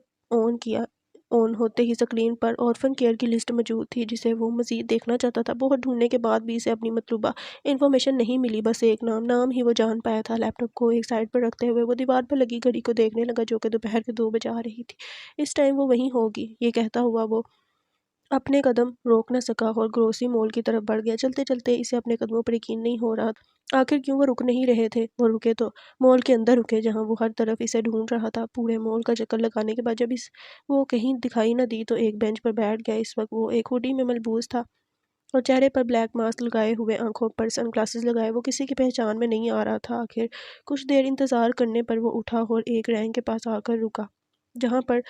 آن ہوتے ہی اسکرین پر اورفن کیئر کی لسٹ موجود تھی، جسے وہ مزید دیکھنا چاہتا تھا۔ بہت ڈھونڈنے کے بعد بھی اسے اپنی مطلوبہ انفارمیشن نہیں ملی، بس ایک نام ہی وہ جان پایا تھا۔ لیپ ٹاپ کو ایک سائڈ پر رکھتے ہوئے وہ دیوار پر لگی گھڑی کو دیکھنے لگا، جو کہ دوپہر کے 2 بجا رہی تھی۔ اس ٹائم وہ وہیں ہوگی، یہ کہتا ہوا وہ اپنے قدم روک نہ سکا اور گروسری مال کی طرف بڑھ گیا۔ چلتے چلتے اسے اپنے قدموں پر یقین نہیں ہو رہا تھا۔ آخر کیوں وہ رک نہیں رہے تھے؟ وہ رکے تو مال کے اندر رکے، جہاں وہ ہر طرف اسے ڈھونڈ رہا تھا۔ پورے مال کا چکر لگانے کے بعد جب وہ کہیں دکھائی نہ دی، تو ایک بینچ پر بیٹھ گیا۔ اس وقت وہ ایک ہوڈی میں ملبوس تھا اور چہرے پر بلیک ماسک لگائے ہوئے، آنکھوں پر سن گلاسز لگائے وہ کسی کی پہچان میں نہیں آ رہا تھا۔ آخر کچھ دیر انتظار کرنے پر وہ اٹھا اور ایک رینک کے پاس آ کر رکا، جہاں پر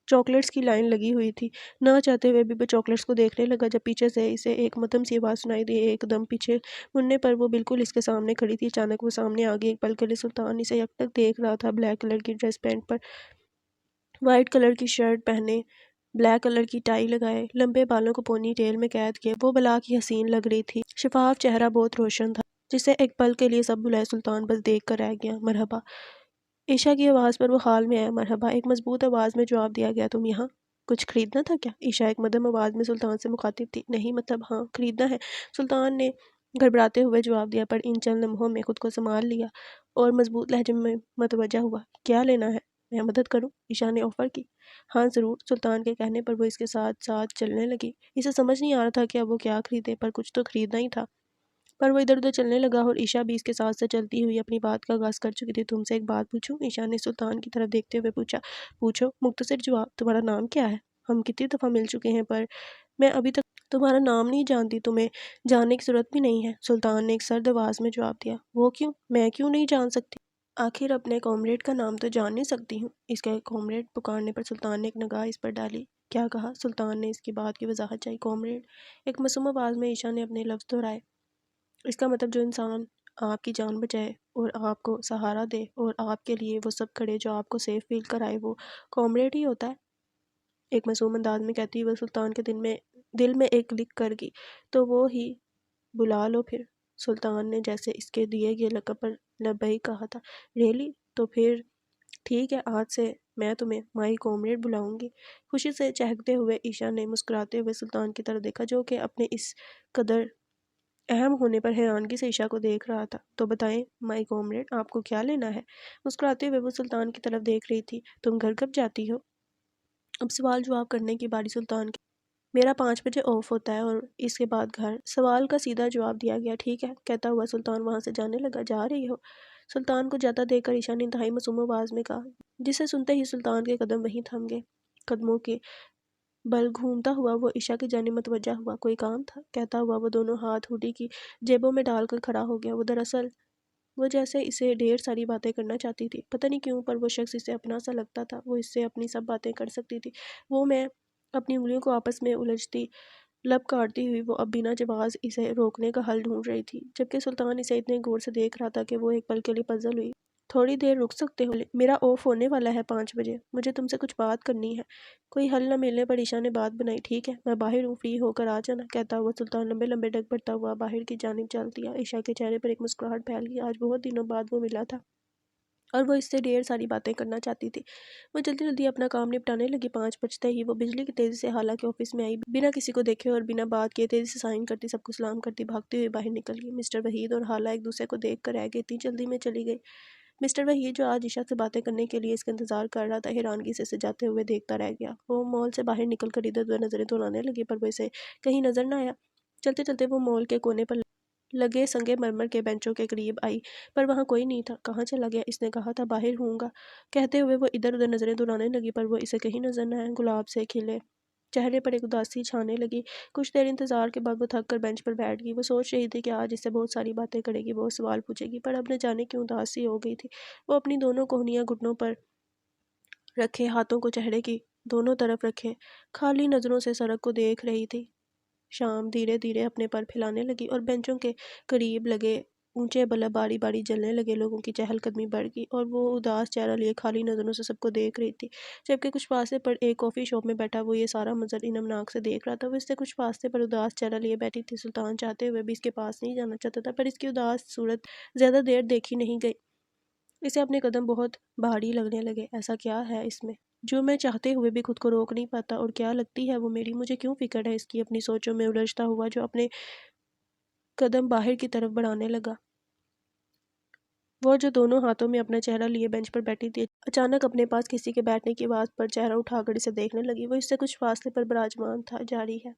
چاکلیٹس کی لائن لگی ہوئی تھی۔ نہ چاہتے ہوئے بھی وہ چاکلیٹس کو دیکھنے لگا، جب پیچھے سے اسے ایک مدھم سی آواز سنائی دی۔ ایک دم پیچھے مڑنے پر وہ بالکل اس کے سامنے کھڑی تھی۔ اچانک وہ سامنے آ گئی۔ ایک پل کے لیے سلطان اسے یکٹک دیکھ رہا تھا۔ بلیک کلر کی ڈریس پینٹ پر وائٹ کلر کی شرٹ پہنے، بلیک کلر کی ٹائی لگائے، لمبے بالوں کو پونی ٹیل میں قید کیے، وہ بلا کی حسین لگ رہی تھی۔ شفاف چہرہ بہت روشن تھا، جسے ایک پل کے لیے سب بلائے سلطان بس دیکھ کر رہ گیا۔ مرحبا، عشا کی آواز پر وہ حال میں آیا۔ مرحبا، ایک مضبوط آواز میں جواب دیا گیا۔ تم یہاں کچھ خریدنا تھا کیا؟ عشا ایک مدھم آواز میں سلطان سے مخاطب تھی۔ نہیں، مطلب ہاں، خریدنا ہے، سلطان نے گھبراتے ہوئے جواب دیا، پر ان چند لمحوں میں خود کو سنبھال لیا اور مضبوط لہجے میں متوجہ ہوا۔ کیا لینا ہے؟ میں مدد کروں؟ عشا نے آفر کی۔ ہاں ضرور، سلطان کے کہنے پر وہ اس کے ساتھ ساتھ چلنے لگی۔ اسے سمجھ نہیں آ رہا تھا کہ اب وہ کیا خریدے، پر کچھ تو خریدنا ہی تھا۔ پر وہ ادھر ادھر چلنے لگا اور عشا بھی اس کے ساتھ ساتھ چلتی ہوئی اپنی بات کا آغاز کر چکی تھی۔ تم سے ایک بات پوچھوں؟ عشا نے سلطان کی طرف دیکھتے ہوئے پوچھا۔ پوچھو، مختصر جواب۔ تمہارا نام کیا ہے؟ ہم کتنی دفعہ مل چکے ہیں، پر میں ابھی تک تمہارا نام نہیں جانتی۔ تمہیں جاننے کی ضرورت بھی نہیں ہے، سلطان نے ایک سرد آواز میں جواب دیا۔ وہ کیوں؟ میں کیوں نہیں جان سکتی؟ آخر اپنے کامریڈ کا نام تو جان نہیں سکتی ہوں؟ اس کا کامریڈ پکارنے پر سلطان نے ایک نگاہ اس پر ڈالی۔ کیا کہا؟ سلطان نے اس کی بات کی وضاحت چاہی۔ کامریڈ، ایک معصوم آواز میں عشا نے اپنے لفظ دہرائے۔ اس کا مطلب جو انسان آپ کی جان بچائے اور آپ کو سہارا دے اور آپ کے لیے وہ سب کرے جو آپ کو سیف فیل کرائے، وہ کامریڈ ہی ہوتا ہے، ایک معصوم انداز میں کہتی ہوئے سلطان کے دل میں ایک کلک کر گئی۔ تو وہ ہی بلا لو پھر، سلطان نے جیسے اس کے دیے گئے لقب پر لبیک کہا تھا۔ ریلی؟ تو پھر ٹھیک ہے، آج سے میں تمہیں مائی کامریڈ بلاؤں گی۔ خوشی سے چہکتے ہوئے عائشہ نے مسکراتے ہوئے سلطان کی طرف دیکھا، جو کہ اپنے اس قدر اہم ہونے پر حیرانگی سے عائشہ کو دیکھ رہا تھا۔ تو بتائیں مائی کامریڈ، آپ کو کیا لینا ہے؟ مسکراتے ہوئے وہ سلطان کی طرف دیکھ رہی تھی۔ تم گھر کب جاتی ہو؟ اب سوال جواب کرنے کی باری سلطان کی۔ میرا 5 بجے آف ہوتا ہے اور اس کے بعد گھر۔ سوال کا سیدھا جواب دیا گیا۔ ٹھیک ہے، کہتا ہوا سلطان وہاں سے جانے لگا۔ جا رہی ہو؟ سلطان کو جاتا دیکھ کر عائشہ نے انتہائی معصوم آواز میں کہا، جسے سنتے ہی سلطان کے قدم وہیں تھم گئے۔ قدموں کے بل گھومتا ہوا وہ عائشہ کی جانب متوجہ ہوا۔ کوئی کام تھا؟ کہتا ہوا وہ دونوں ہاتھ ہوڈی کی جیبوں میں ڈال کر کھڑا ہو گیا۔ وہ دراصل وہ جیسے اسے ڈھیر ساری باتیں کرنا چاہتی تھی، پتہ نہیں کیوں، پر وہ شخص اسے اپنا سا لگتا تھا۔ وہ اس سے اپنی سب باتیں کر سکتی تھی۔ وہ میں اپنی انگلیوں کو آپس میں الجھتی لب کاٹتی ہوئی وہ اب بنا جواز اسے روکنے کا حل ڈھونڈ رہی تھی، جبکہ سلطان اسے اتنے غور سے دیکھ رہا تھا کہ وہ ایک پل کے لیے پزل ہوئی۔ تھوڑی دیر رک سکتے ہو؟ میرا آف ہونے والا ہے 5 بجے، مجھے تم سے کچھ بات کرنی ہے۔ کوئی حل نہ ملنے پر عائشہ نے بات بنائی۔ ٹھیک ہے، میں باہر ہوں، فری ہو کر آ جانا۔ کہتا ہوا سلطان لمبے لمبے ڈگ بڑھتا ہوا باہر کی جانب چل دیا۔ عائشہ کے چہرے پر ایک مسکراہٹ پھیل گئی۔ آج بہت دنوں بعد وہ ملا تھا اور وہ اس سے ڈھیر ساری باتیں کرنا چاہتی تھی۔ وہ جلدی جلدی اپنا کام نپٹانے لگی۔ 5 بجتے ہی وہ بجلی کی تیزی سے حالانکہ آفس میں آئی، بنا کسی کو دیکھے اور بنا بات کیے تیزی سے سائن کرتی، سب کو سلام کرتی بھاگتی ہوئی باہر نکل گئی۔ مسٹر وحید اور حالہ ایک دوسرے کو دیکھ کر رہ گئے، اتنی جلدی میں چلی گئی۔ مسٹر وحید، جو آج عائشہ سے باتیں کرنے کے لیے اس کا انتظار کر رہا تھا، حیرانگی سے اسے جاتے ہوئے دیکھتا رہ گیا۔ وہ مال سے باہر نکل کر ادھر ادھر نظریں دوڑانے لگی، پر وہ اسے کہیں نظر نہ آیا۔ چلتے چلتے وہ مال کے کونے پر لگے سنگے مرمر کے بینچوں کے قریب آئی، پر وہاں کوئی نہیں تھا۔ کہاں چلا گیا؟ اس نے کہا تھا باہر ہوں گا، کہتے ہوئے وہ ادھر ادھر نظریں دوڑانے لگی، پر وہ اسے کہیں نظر نہ آیا۔ گلاب سے کھلے چہرے پر ایک اداسی چھانے لگی۔ کچھ دیر انتظار کے بعد وہ تھک کر بینچ پر بیٹھ گئی۔ وہ سوچ رہی تھی کہ آج اس سے بہت ساری باتیں کرے گی، بہت سوال پوچھے گی، پر اب نہ جانے کیوں اداس سی ہو گئی تھی۔ وہ اپنی دونوں کوہنیاں گھٹنوں پر رکھے، ہاتھوں کو چہرے کی دونوں طرف رکھے، خالی نظروں سے سڑک کو دیکھ رہی تھی۔ شام دھیرے دھیرے اپنے پر پھیلانے لگی اور بینچوں کے قریب لگے اونچے بلب باری باری جلنے لگے۔ لوگوں کی چہل قدمی بڑھ گئی اور وہ اداس چہرہ لیے خالی نظروں سے سب کو دیکھ رہی تھی، جبکہ کچھ فاصلے پر ایک کافی شاپ میں بیٹھا وہ یہ سارا منظر انمناک سے دیکھ رہا تھا۔ وہ اس سے کچھ فاصلے پر اداس چہرہ لیے بیٹھی تھی۔ سلطان چاہتے ہوئے بھی اس کے پاس نہیں جانا چاہتا تھا، پر اس کی اداس صورت زیادہ دیر دیکھی نہیں گئی۔ اسے اپنے قدم بہت بھاری لگنے لگے۔ ایسا کیا ہے اس میں جو میں چاہتے ہوئے بھی خود کو روک نہیں پاتا؟ اور کیا لگتی ہے وہ میری؟ مجھے کیوں فکر ہے اس کی؟ اپنی سوچوں میں الجھتا ہوا جو اپنے قدم باہر کی طرف بڑھانے لگا، وہ جو دونوں ہاتھوں میں اپنا چہرہ لیے بینچ پر بیٹھی تھی، اچانک اپنے پاس کسی کے بیٹھنے کی آواز پر چہرہ اٹھا کر اسے دیکھنے لگی۔ وہ اس سے کچھ فاصلے پر براجمان تھا۔ جاری ہے۔